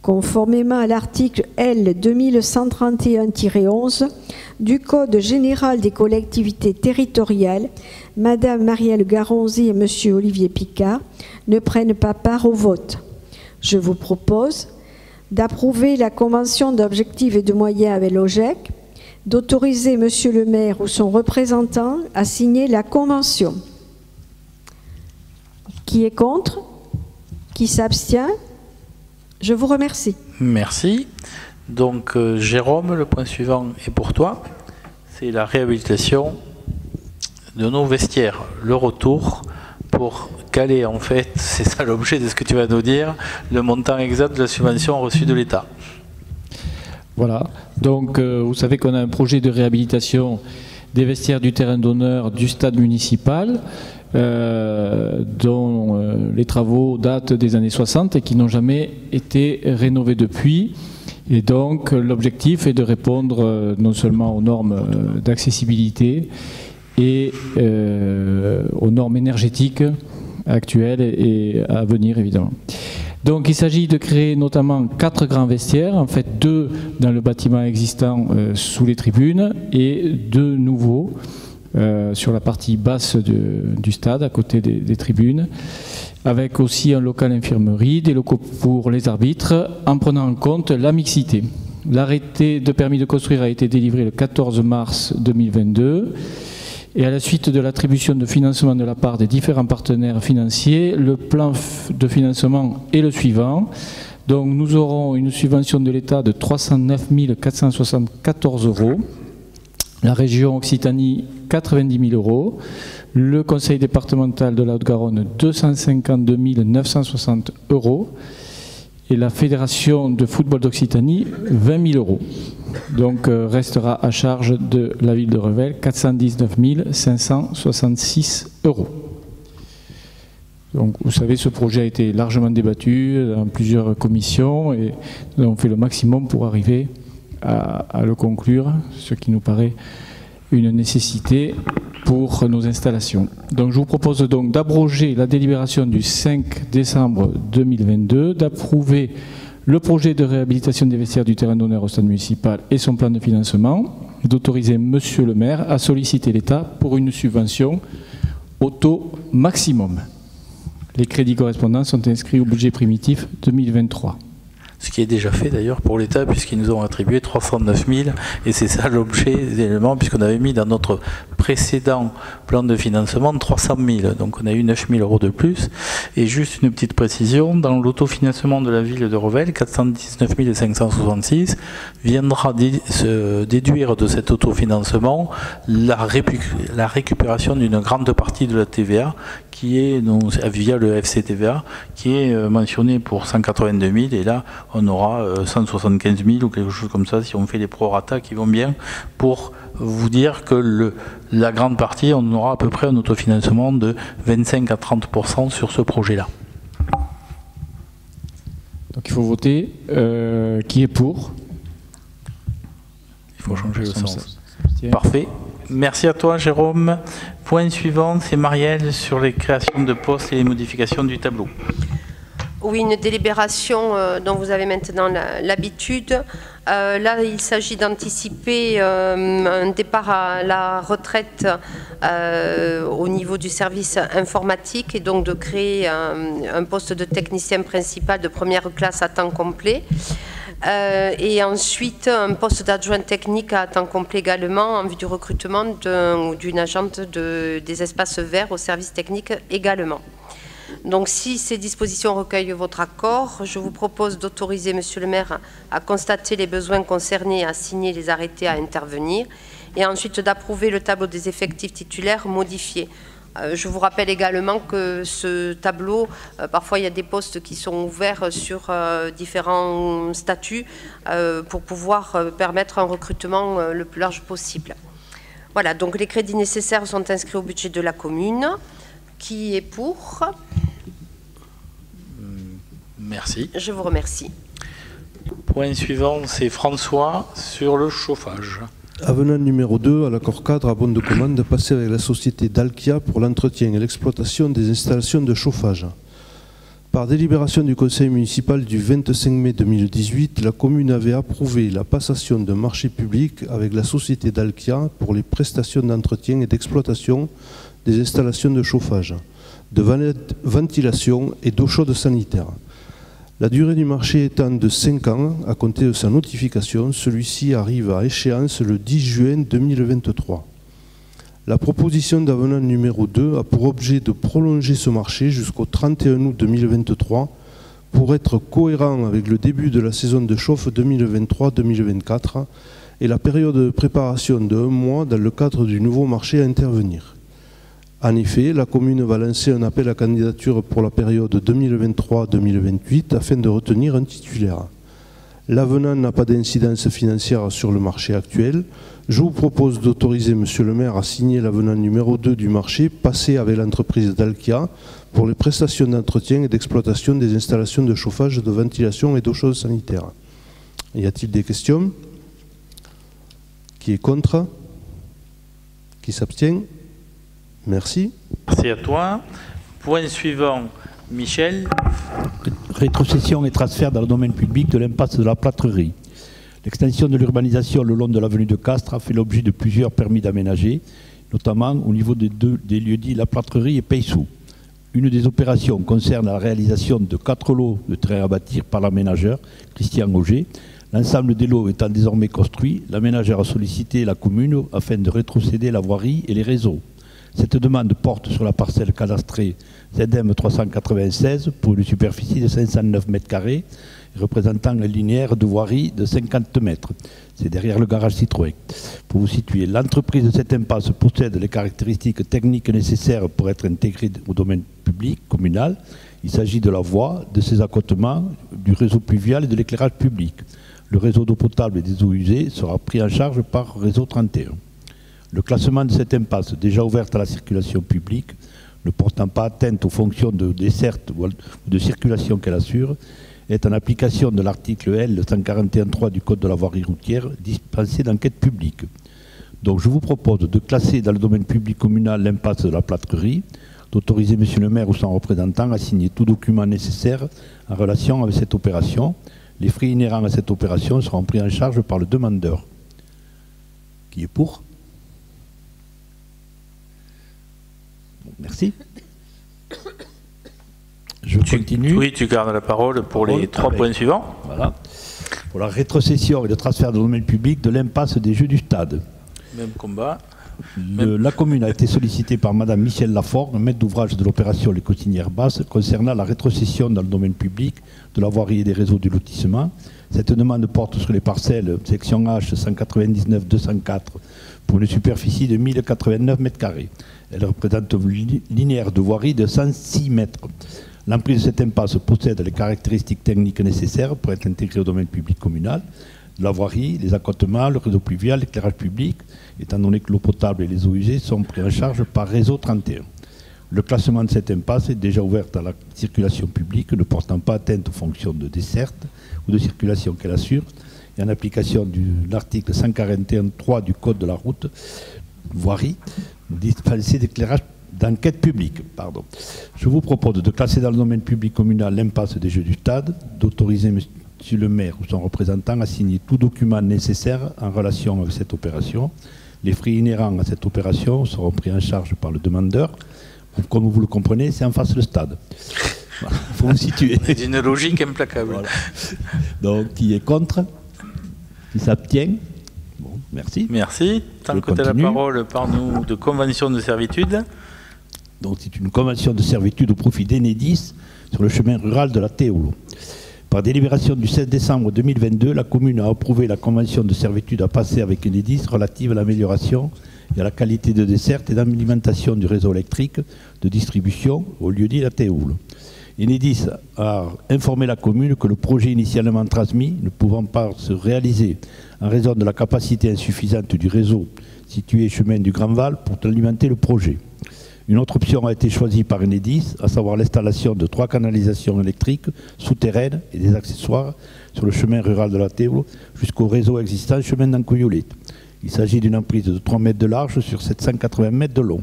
Conformément à l'article L 2131-11 du Code général des collectivités territoriales, Madame Marielle Garonzi et Monsieur Olivier Picard ne prennent pas part au vote. Je vous propose d'approuver la convention d'objectifs et de moyens avec l'OGEC, d'autoriser Monsieur le maire ou son représentant à signer la convention. Qui est contre? Qui s'abstient? Je vous remercie. Merci. Donc, Jérôme, le point suivant est pour toi. C'est la réhabilitation de nos vestiaires. Le retour pour caler, en fait, c'est ça l'objet de ce que tu vas nous dire, le montant exact de la subvention reçue de l'État. Voilà. Donc, vous savez qu'on a un projet de réhabilitation des vestiaires du terrain d'honneur du stade municipal, dont les travaux datent des années 60 et qui n'ont jamais été rénovés depuis. Et donc l'objectif est de répondre non seulement aux normes d'accessibilité et aux normes énergétiques actuelles et à venir évidemment. Donc il s'agit de créer notamment 4 grands vestiaires, en fait 2 dans le bâtiment existant sous les tribunes et 2 nouveaux sur la partie basse du stade, à côté des tribunes, avec aussi un local infirmerie, des locaux pour les arbitres, en prenant en compte la mixité. L'arrêté de permis de construire a été délivré le 14 mars 2022, et à la suite de l'attribution de financement de la part des différents partenaires financiers, le plan de financement est le suivant. Donc nous aurons une subvention de l'État de 309 474 €, la région Occitanie 90 000 €, le conseil départemental de la Haute-Garonne 252 960 € et la fédération de football d'Occitanie 20 000 €. Donc restera à charge de la ville de Revel 419 566 €. Donc, vous savez, ce projet a été largement débattu dans plusieurs commissions et nous avons fait le maximum pour arriver à le conclure, ce qui nous paraît une nécessité pour nos installations. Donc, je vous propose donc d'abroger la délibération du 5 décembre 2022, d'approuver le projet de réhabilitation des vestiaires du terrain d'honneur au stade municipal et son plan de financement, d'autoriser Monsieur le maire à solliciter l'État pour une subvention au taux maximum. Les crédits correspondants sont inscrits au budget primitif 2023. Ce qui est déjà fait d'ailleurs pour l'État, puisqu'ils nous ont attribué 309 000, et c'est ça l'objet des éléments, puisqu'on avait mis dans notre précédent plan de financement 300 000, donc on a eu 9 000 euros de plus. Et juste une petite précision, dans l'autofinancement de la ville de Revel, 419 566, viendra se déduire de cet autofinancement la récupération d'une grande partie de la TVA, qui est via le FCTVA, qui est mentionné pour 182 000, et là on aura 175 000 ou quelque chose comme ça si on fait les prorata qui vont bien, pour vous dire que la grande partie, on aura à peu près un autofinancement de 25 à 30% sur ce projet-là. Donc il faut voter. Qui est pour? Il faut changer le sens. Parfait. Merci à toi, Jérôme. Point suivant, c'est Marielle sur les créations de postes et les modifications du tableau. Oui, une délibération dont vous avez maintenant l'habitude. Là, il s'agit d'anticiper un départ à la retraite au niveau du service informatique et donc de créer un poste de technicien principal de première classe à temps complet. Et ensuite un poste d'adjoint technique à temps complet également en vue du recrutement d'une agente des espaces verts au service technique également. Donc si ces dispositions recueillent votre accord, je vous propose d'autoriser Monsieur le maire à constater les besoins concernés, à signer les arrêtés à intervenir et ensuite d'approuver le tableau des effectifs titulaires modifié. Je vous rappelle également que ce tableau, parfois il y a des postes qui sont ouverts sur différents statuts pour pouvoir permettre un recrutement le plus large possible. Voilà, donc les crédits nécessaires sont inscrits au budget de la commune. Qui est pour? Merci. Je vous remercie. Point suivant, c'est François sur le chauffage. Avenant numéro 2 à l'accord cadre à bon de commande passé avec la société Dalkia pour l'entretien et l'exploitation des installations de chauffage. Par délibération du conseil municipal du 25 mai 2018, la commune avait approuvé la passation d'un marché public avec la société Dalkia pour les prestations d'entretien et d'exploitation des installations de chauffage, de ventilation et d'eau chaude sanitaire. La durée du marché étant de 5 ans, à compter de sa notification, celui-ci arrive à échéance le 10 juin 2023. La proposition d'avenant numéro 2 a pour objet de prolonger ce marché jusqu'au 31 août 2023 pour être cohérent avec le début de la saison de chauffe 2023-2024 et la période de préparation de 1 mois dans le cadre du nouveau marché à intervenir. En effet, la commune va lancer un appel à candidature pour la période 2023-2028 afin de retenir un titulaire. L'avenant n'a pas d'incidence financière sur le marché actuel. Je vous propose d'autoriser Monsieur le maire à signer l'avenant numéro 2 du marché passé avec l'entreprise Dalkia pour les prestations d'entretien et d'exploitation des installations de chauffage, de ventilation et d'eau chaude sanitaire. Y a-t-il des questions? Qui est contre? Qui s'abstient? Merci. Merci à toi. Point suivant, Michel. Rétrocession et transfert dans le domaine public de l'impasse de la Plâtrerie. L'extension de l'urbanisation le long de l'avenue de Castres a fait l'objet de plusieurs permis d'aménager, notamment au niveau des lieux-dits La Plâtrerie et Peissou. Une des opérations concerne la réalisation de 4 lots de terrain à bâtir par l'aménageur Christian Auger. L'ensemble des lots étant désormais construit, l'aménageur a sollicité la commune afin de rétrocéder la voirie et les réseaux. Cette demande porte sur la parcelle cadastrée ZM 396 pour une superficie de 509 m², représentant un linéaire de voirie de 50 mètres. C'est derrière le garage Citroën. Pour vous situer, l'entreprise de cette impasse possède les caractéristiques techniques nécessaires pour être intégrée au domaine public, communal. Il s'agit de la voie, de ses accotements, du réseau pluvial et de l'éclairage public. Le réseau d'eau potable et des eaux usées sera pris en charge par Réseau 31. Le classement de cette impasse, déjà ouverte à la circulation publique, ne portant pas atteinte aux fonctions de desserte ou de circulation qu'elle assure, est en application de l'article L 141.3 du Code de la voirie routière dispensé d'enquête publique. Donc je vous propose de classer dans le domaine public communal l'impasse de la Plâtrerie, d'autoriser M. le maire ou son représentant à signer tout document nécessaire en relation avec cette opération. Les frais inhérents à cette opération seront pris en charge par le demandeur. Qui est pour? Bon, merci. Je continue. Oui, tu gardes la parole pour les 3 points suivants. Voilà. Pour la rétrocession et le transfert de domaine public de l'impasse des Jeux du Stade. Même combat. La commune a été sollicitée par Mme Michel Lafort, maître d'ouvrage de l'opération Les Cotinières Basses, concernant la rétrocession dans le domaine public de la voirie et des réseaux du lotissement. Cette demande porte sur les parcelles section H 199-204 pour une superficie de 1089 m². Elle représente un linéaire de voirie de 106 mètres. L'emprise de cette impasse possède les caractéristiques techniques nécessaires pour être intégrée au domaine public communal. La voirie, les accotements, le réseau pluvial, l'éclairage public, étant donné que l'eau potable et les eaux usées sont pris en charge par Réseau 31. Le classement de cette impasse est déjà ouverte à la circulation publique, ne portant pas atteinte aux fonctions de desserte ou de circulation qu'elle assure, et en application de l'article 141.3 du Code de la route, voirie, dispensé d'éclairage d'enquête publique. Je vous propose de classer dans le domaine public communal l'impasse des Jeux du Stade, d'autoriser M. le maire ou son représentant à signer tout document nécessaire en relation avec cette opération. Les frais inhérents à cette opération seront pris en charge par le demandeur. Comme vous le comprenez, c'est en face le stade. Il faut vous situer. C'est une logique implacable. Voilà. Donc, qui est contre? Qui s'abstient? Bon, merci. Merci. Tant que tu as la parole, parle-nous de convention de servitude. Donc, c'est une convention de servitude au profit d'Enedis sur le chemin rural de la Théoulo. Par délibération du 16 décembre 2022, la commune a approuvé la convention de servitude à passer avec Enedis relative à l'amélioration et à la qualité de desserte et d'alimentation du réseau électrique de distribution au lieu-dit la Théoulo. Enedis a informé la commune que le projet initialement transmis, ne pouvant pas se réaliser en raison de la capacité insuffisante du réseau situé chemin du Grand Val pour alimenter le projet. Une autre option a été choisie par Enedis, à savoir l'installation de 3 canalisations électriques souterraines et des accessoires sur le chemin rural de la Théoulo jusqu'au réseau existant chemin d'Ancoyolette. Il s'agit d'une emprise de 3 mètres de large sur 780 mètres de long.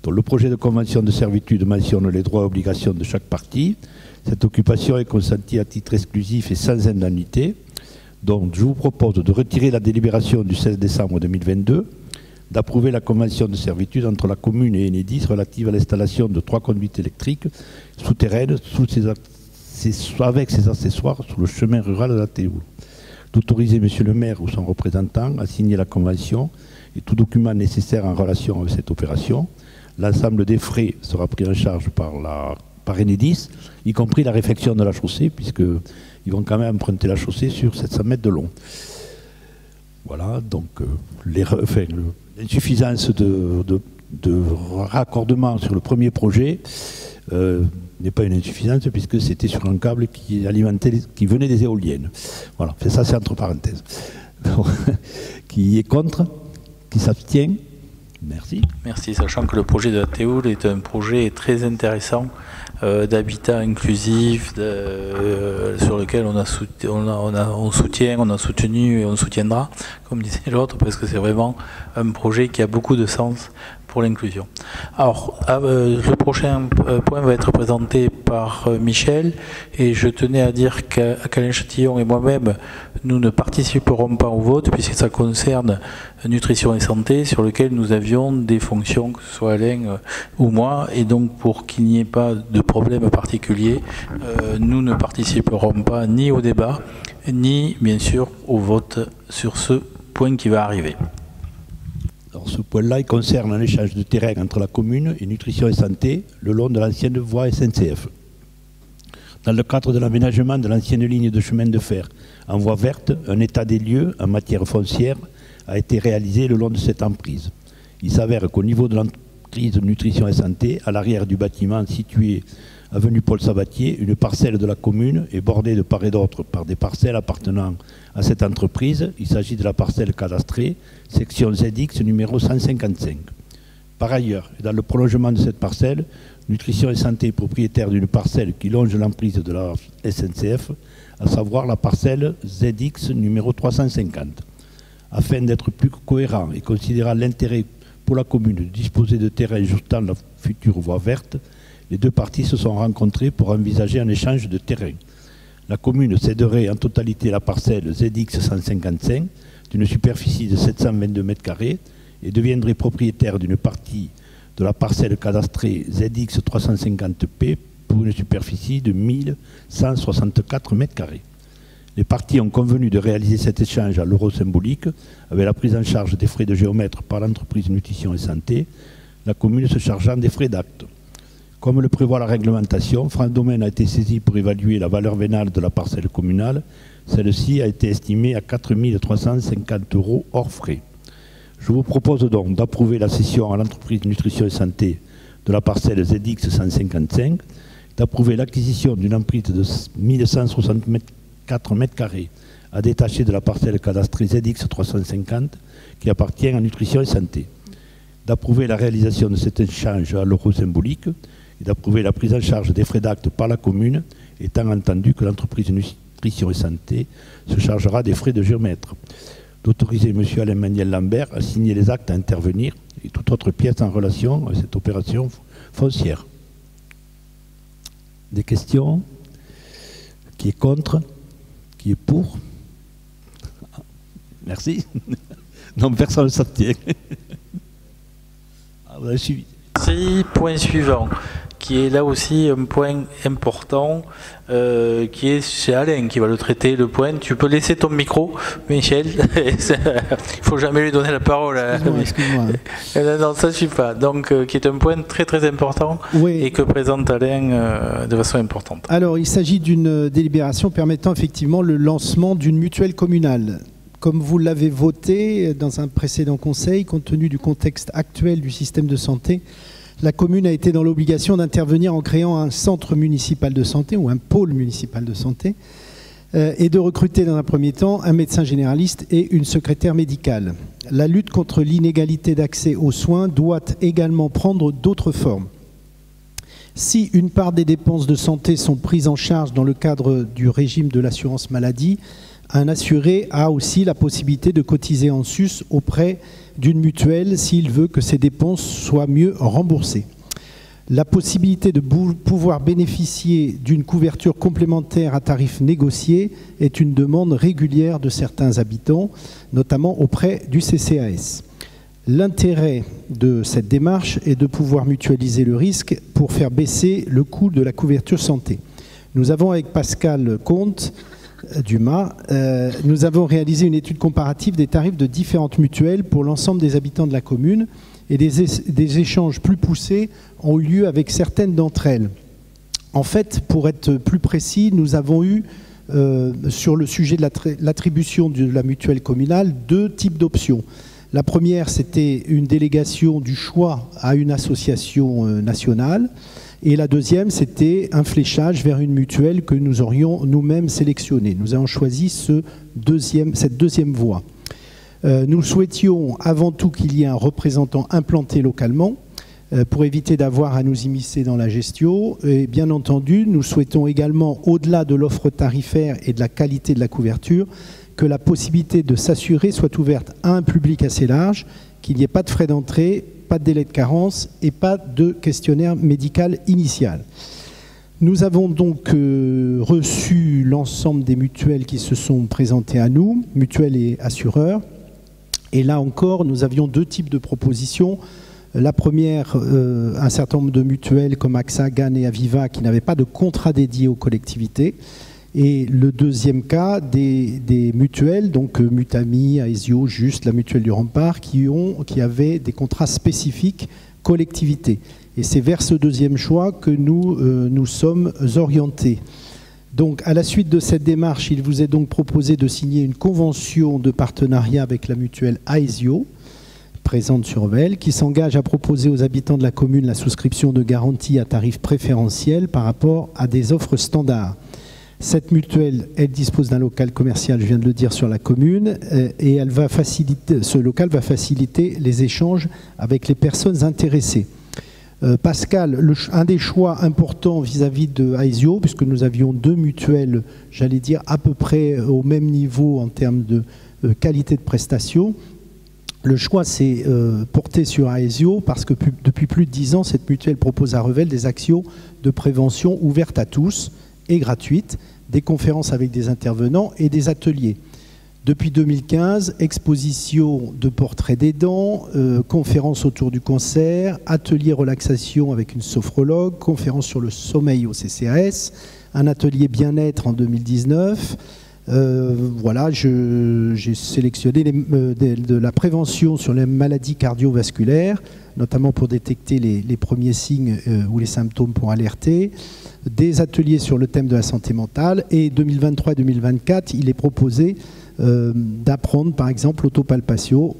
Donc, le projet de convention de servitude mentionne les droits et obligations de chaque partie. Cette occupation est consentie à titre exclusif et sans indemnité. Donc, je vous propose de retirer la délibération du 16 décembre 2022, d'approuver la convention de servitude entre la commune et Enedis relative à l'installation de 3 conduites électriques souterraines avec ses accessoires sur le chemin rural de la Théoulo. D'autoriser M. le maire ou son représentant à signer la convention et tout document nécessaire en relation avec cette opération. L'ensemble des frais sera pris en charge par Enedis, y compris la réfection de la chaussée, puisqu'ils vont quand même emprunter la chaussée sur 700 mètres de long. Voilà, donc l'insuffisance de raccordement sur le premier projet n'est pas une insuffisance puisque c'était sur un câble qui venait des éoliennes. Voilà, ça c'est entre parenthèses. Qui est contre? Qui s'abstient? Merci. Merci, sachant que le projet de la Théoulo est un projet très intéressant d'habitat inclusif sur lequel on soutient, on a soutenu et on soutiendra, comme disait l'autre, parce que c'est vraiment un projet qui a beaucoup de sens pour l'inclusion. Alors, le prochain point va être présenté par Michel, et je tenais à dire qu'Alain Chatillon et moi-même, nous ne participerons pas au vote, puisque ça concerne nutrition et santé, sur lequel nous avions des fonctions, que ce soit Alain ou moi, et donc pour qu'il n'y ait pas de problème particulier, nous ne participerons pas ni au débat, ni bien sûr au vote sur ce point qui va arriver. Alors, ce point-là, il concerne un échange de terrain entre la commune et Nutrition et Santé le long de l'ancienne voie SNCF. Dans le cadre de l'aménagement de l'ancienne ligne de chemin de fer en voie verte, un état des lieux en matière foncière a été réalisé le long de cette emprise. Il s'avère qu'au niveau de l'emprise de Nutrition et Santé, à l'arrière du bâtiment situé avenue Paul Sabatier, une parcelle de la commune est bordée de part et d'autre par des parcelles appartenant à cette entreprise. Il s'agit de la parcelle cadastrée, section ZX numéro 155. Par ailleurs, et dans le prolongement de cette parcelle, Nutrition et Santé est propriétaire d'une parcelle qui longe l'emprise de la SNCF, à savoir la parcelle ZX numéro 350. Afin d'être plus cohérent et considérant l'intérêt pour la commune de disposer de terrains justant la future voie verte, les deux parties se sont rencontrées pour envisager un échange de terrain. La commune céderait en totalité la parcelle ZX 155 d'une superficie de 722 m² et deviendrait propriétaire d'une partie de la parcelle cadastrée ZX 350P pour une superficie de 1164 m². Les parties ont convenu de réaliser cet échange à l'euro symbolique avec la prise en charge des frais de géomètre par l'entreprise Nutrition et Santé, la commune se chargeant des frais d'acte. Comme le prévoit la réglementation, France Domaine a été saisi pour évaluer la valeur vénale de la parcelle communale. Celle-ci a été estimée à 4 350 € hors frais. Je vous propose donc d'approuver la cession à l'entreprise Nutrition et Santé de la parcelle ZX 155, d'approuver l'acquisition d'une emprise de 1164 m² à détacher de la parcelle cadastrée ZX 350 qui appartient à Nutrition et Santé, d'approuver la réalisation de cet échange à l'euro symbolique et d'approuver la prise en charge des frais d'acte par la commune, étant entendu que l'entreprise Nutrition et Santé se chargera des frais de géomètre, d'autoriser M. Alain-Manuel Lambert à signer les actes à intervenir et toute autre pièce en relation avec cette opération foncière. Des questions? Qui est contre? Qui est pour? Merci. Non, personne ne s'abstient. Vous avez suivi. Merci. Point suivant, qui est là aussi un point important, qui est chez Alain qui va le traiter, le point. Tu peux laisser ton micro, Michel. Il ne faut jamais lui donner la parole. Excuse-moi. Non, ça ne suffit pas. Donc, qui est un point très très important, oui, et que présente Alain de façon importante. Alors, il s'agit d'une délibération permettant effectivement le lancement d'une mutuelle communale. Comme vous l'avez voté dans un précédent conseil, compte tenu du contexte actuel du système de santé, la commune a été dans l'obligation d'intervenir en créant un centre municipal de santé ou un pôle municipal de santé et de recruter dans un premier temps un médecin généraliste et une secrétaire médicale. La lutte contre l'inégalité d'accès aux soins doit également prendre d'autres formes. Si une part des dépenses de santé sont prises en charge dans le cadre du régime de l'assurance maladie, un assuré a aussi la possibilité de cotiser en sus auprès d'une mutuelle s'il veut que ses dépenses soient mieux remboursées. La possibilité de pouvoir bénéficier d'une couverture complémentaire à tarif négocié est une demande régulière de certains habitants, notamment auprès du CCAS. L'intérêt de cette démarche est de pouvoir mutualiser le risque pour faire baisser le coût de la couverture santé. Nous avons avec Pascal Comte Dumas, nous avons réalisé une étude comparative des tarifs de différentes mutuelles pour l'ensemble des habitants de la commune et des échanges plus poussés ont eu lieu avec certaines d'entre elles. En fait, pour être plus précis, nous avons eu sur le sujet de l'attribution de la mutuelle communale deux types d'options. La première, c'était une délégation du choix à une association nationale. Et la deuxième, c'était un fléchage vers une mutuelle que nous aurions nous-mêmes sélectionnée. Nous avons choisi cette deuxième voie. Nous souhaitions avant tout qu'il y ait un représentant implanté localement pour éviter d'avoir à nous immiscer dans la gestion. Et bien entendu, nous souhaitons également, au-delà de l'offre tarifaire et de la qualité de la couverture, que la possibilité de s'assurer soit ouverte à un public assez large, qu'il n'y ait pas de frais d'entrée, pas de délai de carence et pas de questionnaire médical initial. Nous avons donc reçu l'ensemble des mutuelles qui se sont présentées à nous, mutuelles et assureurs. Et là encore, nous avions deux types de propositions. La première, un certain nombre de mutuelles comme AXA, GAN et Aviva qui n'avaient pas de contrat dédié aux collectivités. Et le deuxième cas, des mutuelles, donc Mutami, Aesio, Juste, la mutuelle du Rempart, qui avaient des contrats spécifiques collectivité. Et c'est vers ce deuxième choix que nous sommes orientés. Donc, à la suite de cette démarche, il vous est donc proposé de signer une convention de partenariat avec la mutuelle Aesio, présente sur Vel, qui s'engage à proposer aux habitants de la commune la souscription de garanties à tarif préférentiel par rapport à des offres standards. Cette mutuelle, elle dispose d'un local commercial, je viens de le dire, sur la commune, et ce local va faciliter les échanges avec les personnes intéressées. Pascal, un des choix importants vis-à-vis de Aesio, puisque nous avions 2 mutuelles, j'allais dire, à peu près au même niveau en termes de qualité de prestation, le choix s'est porté sur Aesio parce que depuis plus de 10 ans, cette mutuelle propose à Revel des actions de prévention ouvertes à tous et gratuites, des conférences avec des intervenants et des ateliers. Depuis 2015, exposition de portraits d'aidants, conférences autour du cancer, atelier relaxation avec une sophrologue, conférence sur le sommeil au CCAS, un atelier bien-être en 2019. Voilà, j'ai sélectionné de la prévention sur les maladies cardiovasculaires, notamment pour détecter les premiers signes ou les symptômes pour alerter, des ateliers sur le thème de la santé mentale, et 2023 et 2024, il est proposé d'apprendre par exemple l'autopalpation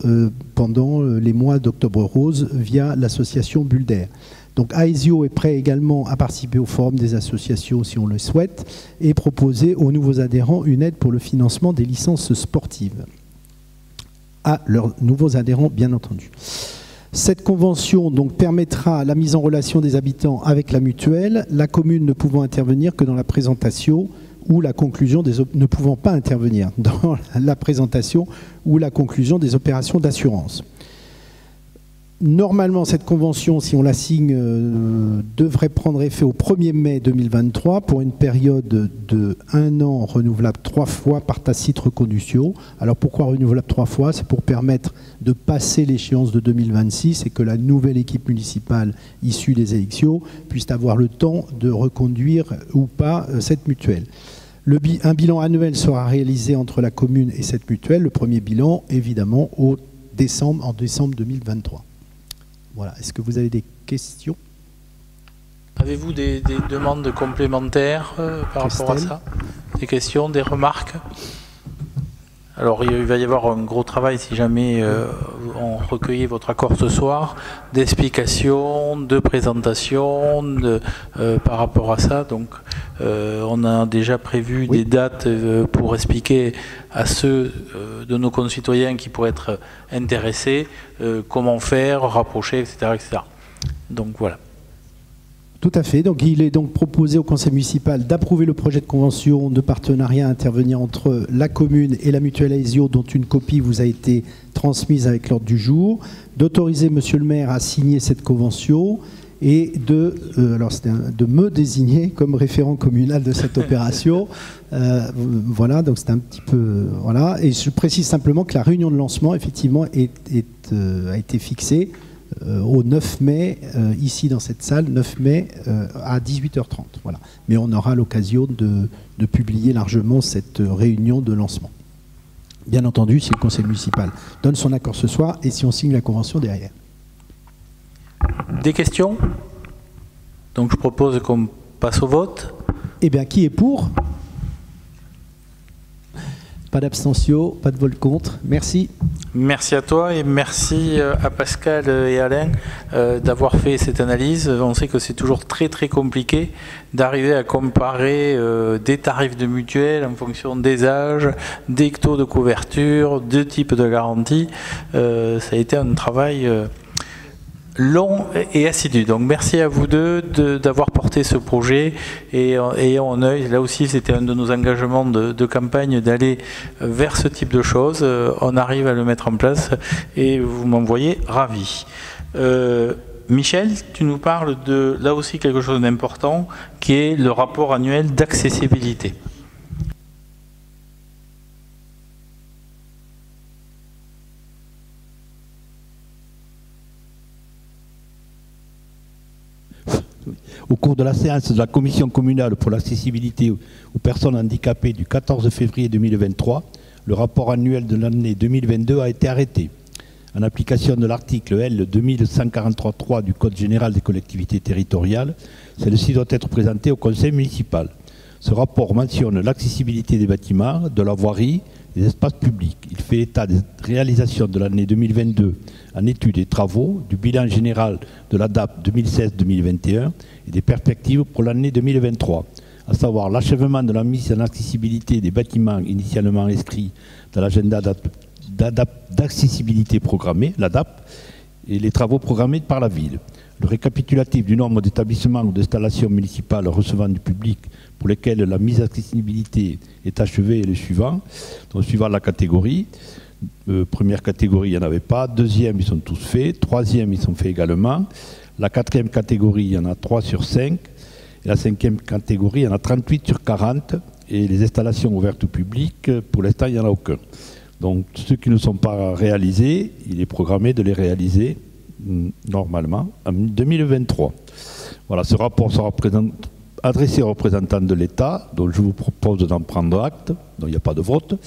pendant les mois d'Octobre Rose via l'association Bulle d'Air. Donc Aesio est prêt également à participer au forum des associations si on le souhaite et proposer aux nouveaux adhérents une aide pour le financement des licences sportives. À leurs nouveaux adhérents bien entendu. Cette convention donc permettra la mise en relation des habitants avec la mutuelle, la commune ne pouvant intervenir que dans la présentation ou la conclusion ne pouvant pas intervenir dans la présentation ou la conclusion des opérations d'assurance. Normalement, cette convention, si on la signe, devrait prendre effet au 1er mai 2023 pour une période de 1 an renouvelable 3 fois par tacite reconduction. Alors pourquoi renouvelable 3 fois? C'est pour permettre de passer l'échéance de 2026 et que la nouvelle équipe municipale issue des élections puisse avoir le temps de reconduire ou pas cette mutuelle. Un bilan annuel sera réalisé entre la commune et cette mutuelle. Le premier bilan, évidemment, en décembre 2023. Voilà. Est-ce que vous avez des questions? Avez-vous des demandes complémentaires par rapport à ça? Des questions, des remarques? Alors, il va y avoir un gros travail si jamais on recueillait votre accord ce soir, d'explication, de présentation par rapport à ça. Donc, on a déjà prévu des dates pour expliquer à ceux de nos concitoyens qui pourraient être intéressés comment faire, rapprocher, etc., etc. Donc, voilà. Tout à fait. Donc, il est donc proposé au conseil municipal d'approuver le projet de convention de partenariat à intervenir entre la commune et la mutuelle Aesio, dont une copie vous a été transmise avec l'ordre du jour, d'autoriser monsieur le maire à signer cette convention et de me désigner comme référent communal de cette opération. Voilà, donc c'est un petit peu... Voilà. Et je précise simplement que la réunion de lancement, effectivement, a été fixée au 9 mai, ici dans cette salle, 9 mai à 18h30. Voilà. Mais on aura l'occasion de publier largement cette réunion de lancement. Bien entendu, si le conseil municipal donne son accord ce soir et si on signe la convention derrière. Des questions? Donc je propose qu'on passe au vote. Eh bien, qui est pour? Pas d'abstention, pas de vote contre. Merci. Merci à toi et merci à Pascal et Alain d'avoir fait cette analyse. On sait que c'est toujours très très compliqué d'arriver à comparer des tarifs de mutuelle en fonction des âges, des taux de couverture, de types de garantie. Ça a été un travail long et assidu. Donc merci à vous deux d'avoir porté ce projet et en œil, là aussi c'était un de nos engagements de campagne d'aller vers ce type de choses. On arrive à le mettre en place et vous m'envoyez ravi. Michel, tu nous parles de là aussi quelque chose d'important qui est le rapport annuel d'accessibilité. Au cours de la séance de la commission communale pour l'accessibilité aux personnes handicapées du 14 février 2023, le rapport annuel de l'année 2022 a été arrêté. En application de l'article L 2143.3 du Code général des collectivités territoriales, celle-ci doit être présentée au conseil municipal. Ce rapport mentionne l'accessibilité des bâtiments, de la voirie, des espaces publics. Il fait état des réalisations de l'année 2022 en études et travaux, du bilan général de la DAP 2016-2021 et des perspectives pour l'année 2023. à savoir l'achèvement de la mise en accessibilité des bâtiments initialement inscrits dans l'agenda d'accessibilité programmée, l'ADAP, et les travaux programmés par la ville. Le récapitulatif du nombre d'établissements ou d'installations municipales recevant du public pour lesquels la mise en accessibilité est achevée est le suivant. Donc, suivant la catégorie. Première catégorie, il n'y en avait pas. Deuxième, ils sont tous faits. Troisième, ils sont faits également. La quatrième catégorie, il y en a 3 sur 5. Et la cinquième catégorie, il y en a 38 sur 40. Et les installations ouvertes au public, pour l'instant, il n'y en a aucun. Donc, ceux qui ne sont pas réalisés, il est programmé de les réaliser normalement en 2023. Voilà, ce rapport sera adressé aux représentants de l'État, donc je vous propose d'en prendre acte, donc il n'y a pas de vote.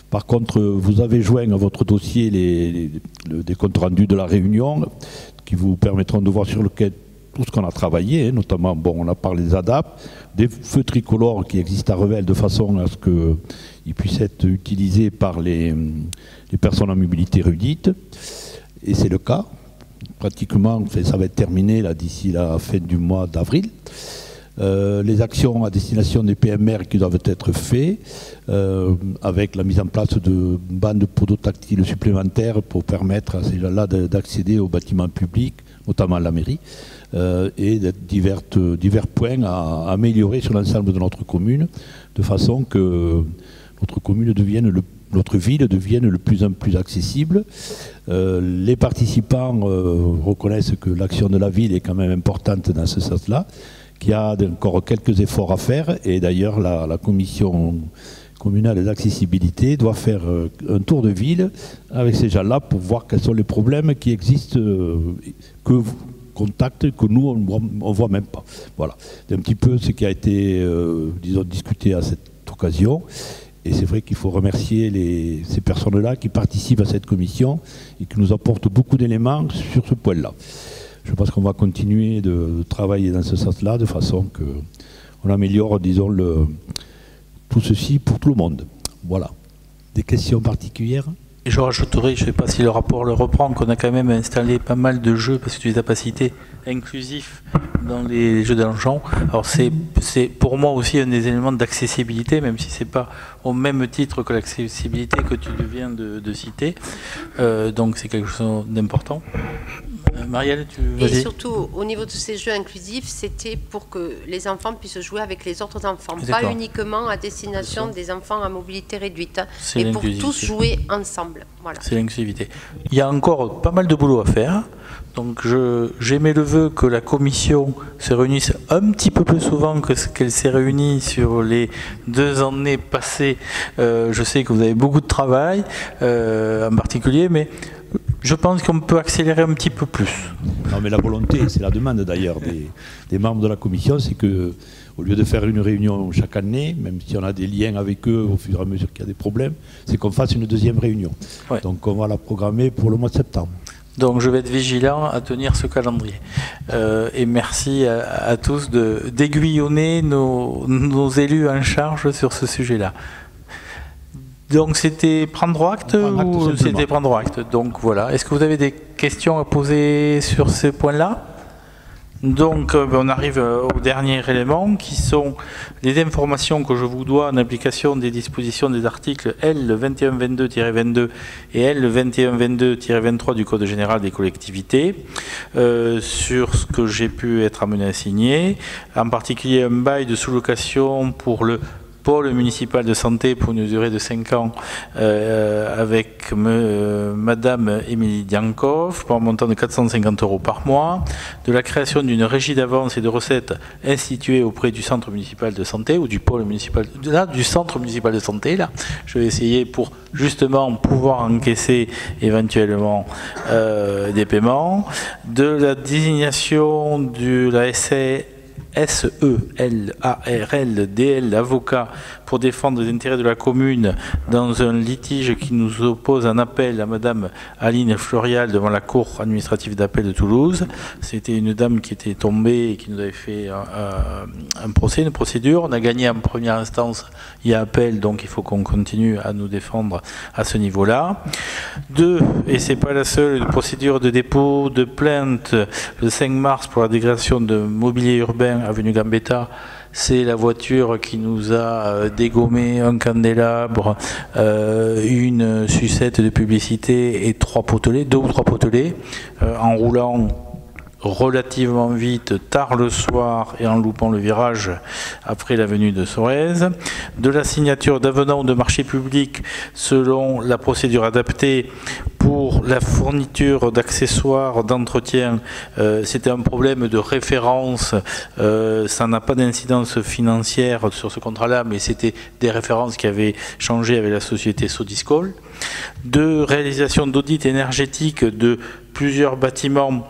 Par contre, vous avez joint à votre dossier des comptes rendus de la réunion qui vous permettront de voir sur lequel tout ce qu'on a travaillé, hein, notamment, bon, on a parlé des ADAP, des feux tricolores qui existent à Revel de façon à ce qu'ils puissent être utilisés par les personnes en mobilité réduite, et c'est le cas. Pratiquement, ça va être terminé d'ici la fin du mois d'avril. Les actions à destination des PMR qui doivent être faites, avec la mise en place de bandes podotactiles supplémentaires pour permettre à ces gens-là d'accéder aux bâtiments publics, notamment à la mairie, et divers points à améliorer sur l'ensemble de notre commune, de façon que notre ville devienne de plus en plus accessible. Les participants reconnaissent que l'action de la ville est quand même importante dans ce sens-là, qu'il y a encore quelques efforts à faire, et d'ailleurs la commission communale d'accessibilité doit faire un tour de ville avec ces gens-là pour voir quels sont les problèmes qui existent, que vous contactez, que nous on ne voit même pas. Voilà, c'est un petit peu ce qui a été discuté à cette occasion. Et c'est vrai qu'il faut remercier ces personnes-là qui participent à cette commission et qui nous apportent beaucoup d'éléments sur ce point-là. Je pense qu'on va continuer de travailler dans ce sens-là, de façon qu'on améliore, disons, tout ceci pour tout le monde. Voilà. Des questions particulières ? Et je rajouterai, je ne sais pas si le rapport le reprend, qu'on a quand même installé pas mal de jeux, parce que tu as des capacités inclusifs dans les jeux d'argent. Alors c'est pour moi aussi un des éléments d'accessibilité, même si ce n'est pas au même titre que l'accessibilité que tu viens de citer. Donc c'est quelque chose d'important. Marielle, Et surtout, au niveau de ces jeux inclusifs, c'était pour que les enfants puissent jouer avec les autres enfants, pas uniquement à destination des enfants à mobilité réduite, mais pour tous jouer ensemble. Voilà. C'est l'inclusivité. Il y a encore pas mal de boulot à faire. Donc j'émets le vœu que la commission se réunisse un petit peu plus souvent que ce qu'elle s'est réunie sur les 2 années passées. Je sais que vous avez beaucoup de travail, en particulier, mais je pense qu'on peut accélérer un petit peu plus. Non, mais la volonté, c'est la demande d'ailleurs des membres de la commission, c'est que au lieu de faire une réunion chaque année, même si on a des liens avec eux au fur et à mesure qu'il y a des problèmes, c'est qu'on fasse une 2e réunion. Ouais. Donc on va la programmer pour le mois de septembre. Donc je vais être vigilant à tenir ce calendrier. Et merci à tous d'aiguillonner nos élus en charge sur ce sujet-là. Donc c'était prendre acte ou c'était prendre acte? Donc voilà. Est-ce que vous avez des questions à poser sur ces points-là? Donc on arrive au dernier élément qui sont les informations que je vous dois en application des dispositions des articles L 2122-22 et L 2122-23 du Code général des collectivités sur ce que j'ai pu être amené à signer, en particulier un bail de sous-location pour le pôle municipal de santé pour une durée de 5 ans avec Madame Émilie Diankov pour un montant de 450 € par mois, de la création d'une régie d'avance et de recettes instituée auprès du centre municipal de santé ou du pôle municipal, du centre municipal de santé, là, je vais essayer pour justement pouvoir encaisser éventuellement des paiements, de la désignation de la SELARLDL, avocat pour défendre les intérêts de la commune dans un litige qui nous oppose en appel à Madame Aline Florial devant la Cour administrative d'appel de Toulouse. C'était une dame qui était tombée et qui nous avait fait un procès, une procédure. On a gagné en première instance, il y a appel, donc il faut qu'on continue à nous défendre à ce niveau-là. 2, et c'est pas la seule, une procédure de dépôt de plainte le 5 mars pour la dégradation de mobilier urbain avenue Gambetta, c'est la voiture qui nous a dégommé un candélabre, une sucette de publicité et 2 ou 3 potelets, en roulant relativement vite, tard le soir et en loupant le virage après l'avenue de Sorèze. De la signature d'avenants de marché public selon la procédure adaptée pour la fourniture d'accessoires d'entretien. C'était un problème de référence, ça n'a pas d'incidence financière sur ce contrat-là, mais c'était des références qui avaient changé avec la société Sodiscol. De réalisation d'audit énergétique de plusieurs bâtiments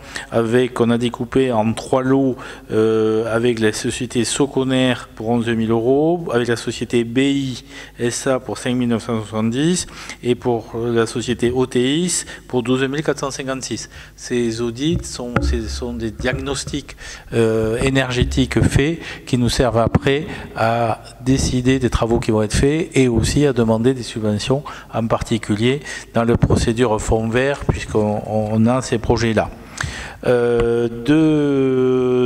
on a découpé en 3 lots avec la société Soconer pour 11 000 €, avec la société BI SA pour 5 970 et pour la société OTIS pour 12 456. Ces audits sont des diagnostics énergétiques faits qui nous servent après à décider des travaux qui vont être faits et aussi à demander des subventions, en particulier dans la procédure fonds vert, puisqu'on a ces projets-là.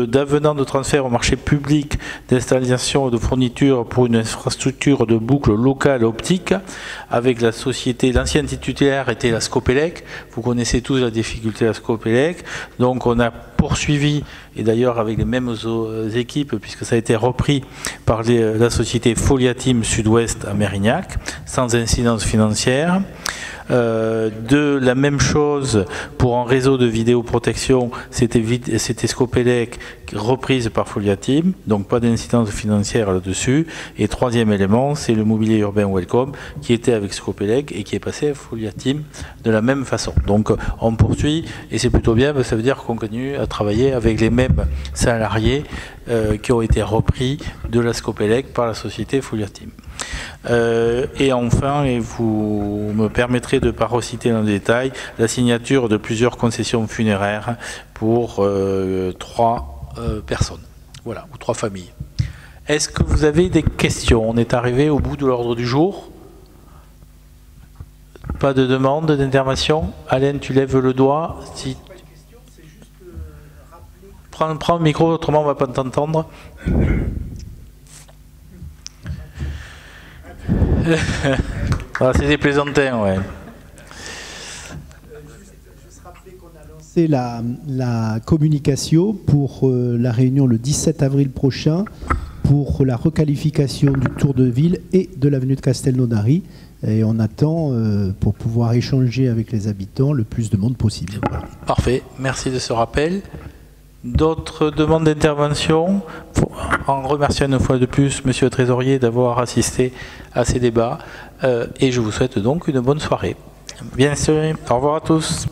D'avenant de transfert au marché public d'installation de fourniture pour une infrastructure de boucle locale optique avec la société, l'ancienne titulaire était la Scopelec. Vous connaissez tous la difficulté de la Scopelec. Donc on a poursuivi, et d'ailleurs avec les mêmes équipes, puisque ça a été repris par la société Foliatim Sud-Ouest à Mérignac, sans incidence financière. De la même chose pour un réseau de vidéoprotection, c'était Scopelec reprise par Foliatim, donc pas d'incidence financière là-dessus. Et troisième élément, c'est le mobilier urbain Welcome qui était avec Scopelec et qui est passé à Foliatim de la même façon. Donc on poursuit et c'est plutôt bien, ça veut dire qu'on continue à travailler avec les mêmes salariés qui ont été repris de la Scopelec par la société Foliatim. Et enfin, et vous me permettrez de ne pas reciter dans le détail, la signature de plusieurs concessions funéraires pour 3 personnes, voilà, ou 3 familles. Est-ce que vous avez des questions? On est arrivé au bout de l'ordre du jour. Pas de demande d'intervention? Alain, tu lèves le doigt. Si... Prends le micro, autrement on ne va pas t'entendre. Ah, c'est des plaisantins, ouais. Juste rappeler qu'on a lancé la communication pour la réunion le 17 avril prochain pour la requalification du Tour de Ville et de l'avenue de Castelnaudary. Et on attend pour pouvoir échanger avec les habitants le plus de monde possible. Voilà. Parfait, merci de ce rappel. D'autres demandes d'intervention? En remerciant une fois de plus Monsieur le Trésorier d'avoir assisté à ces débats et je vous souhaite donc une bonne soirée. Bien sûr, au revoir à tous.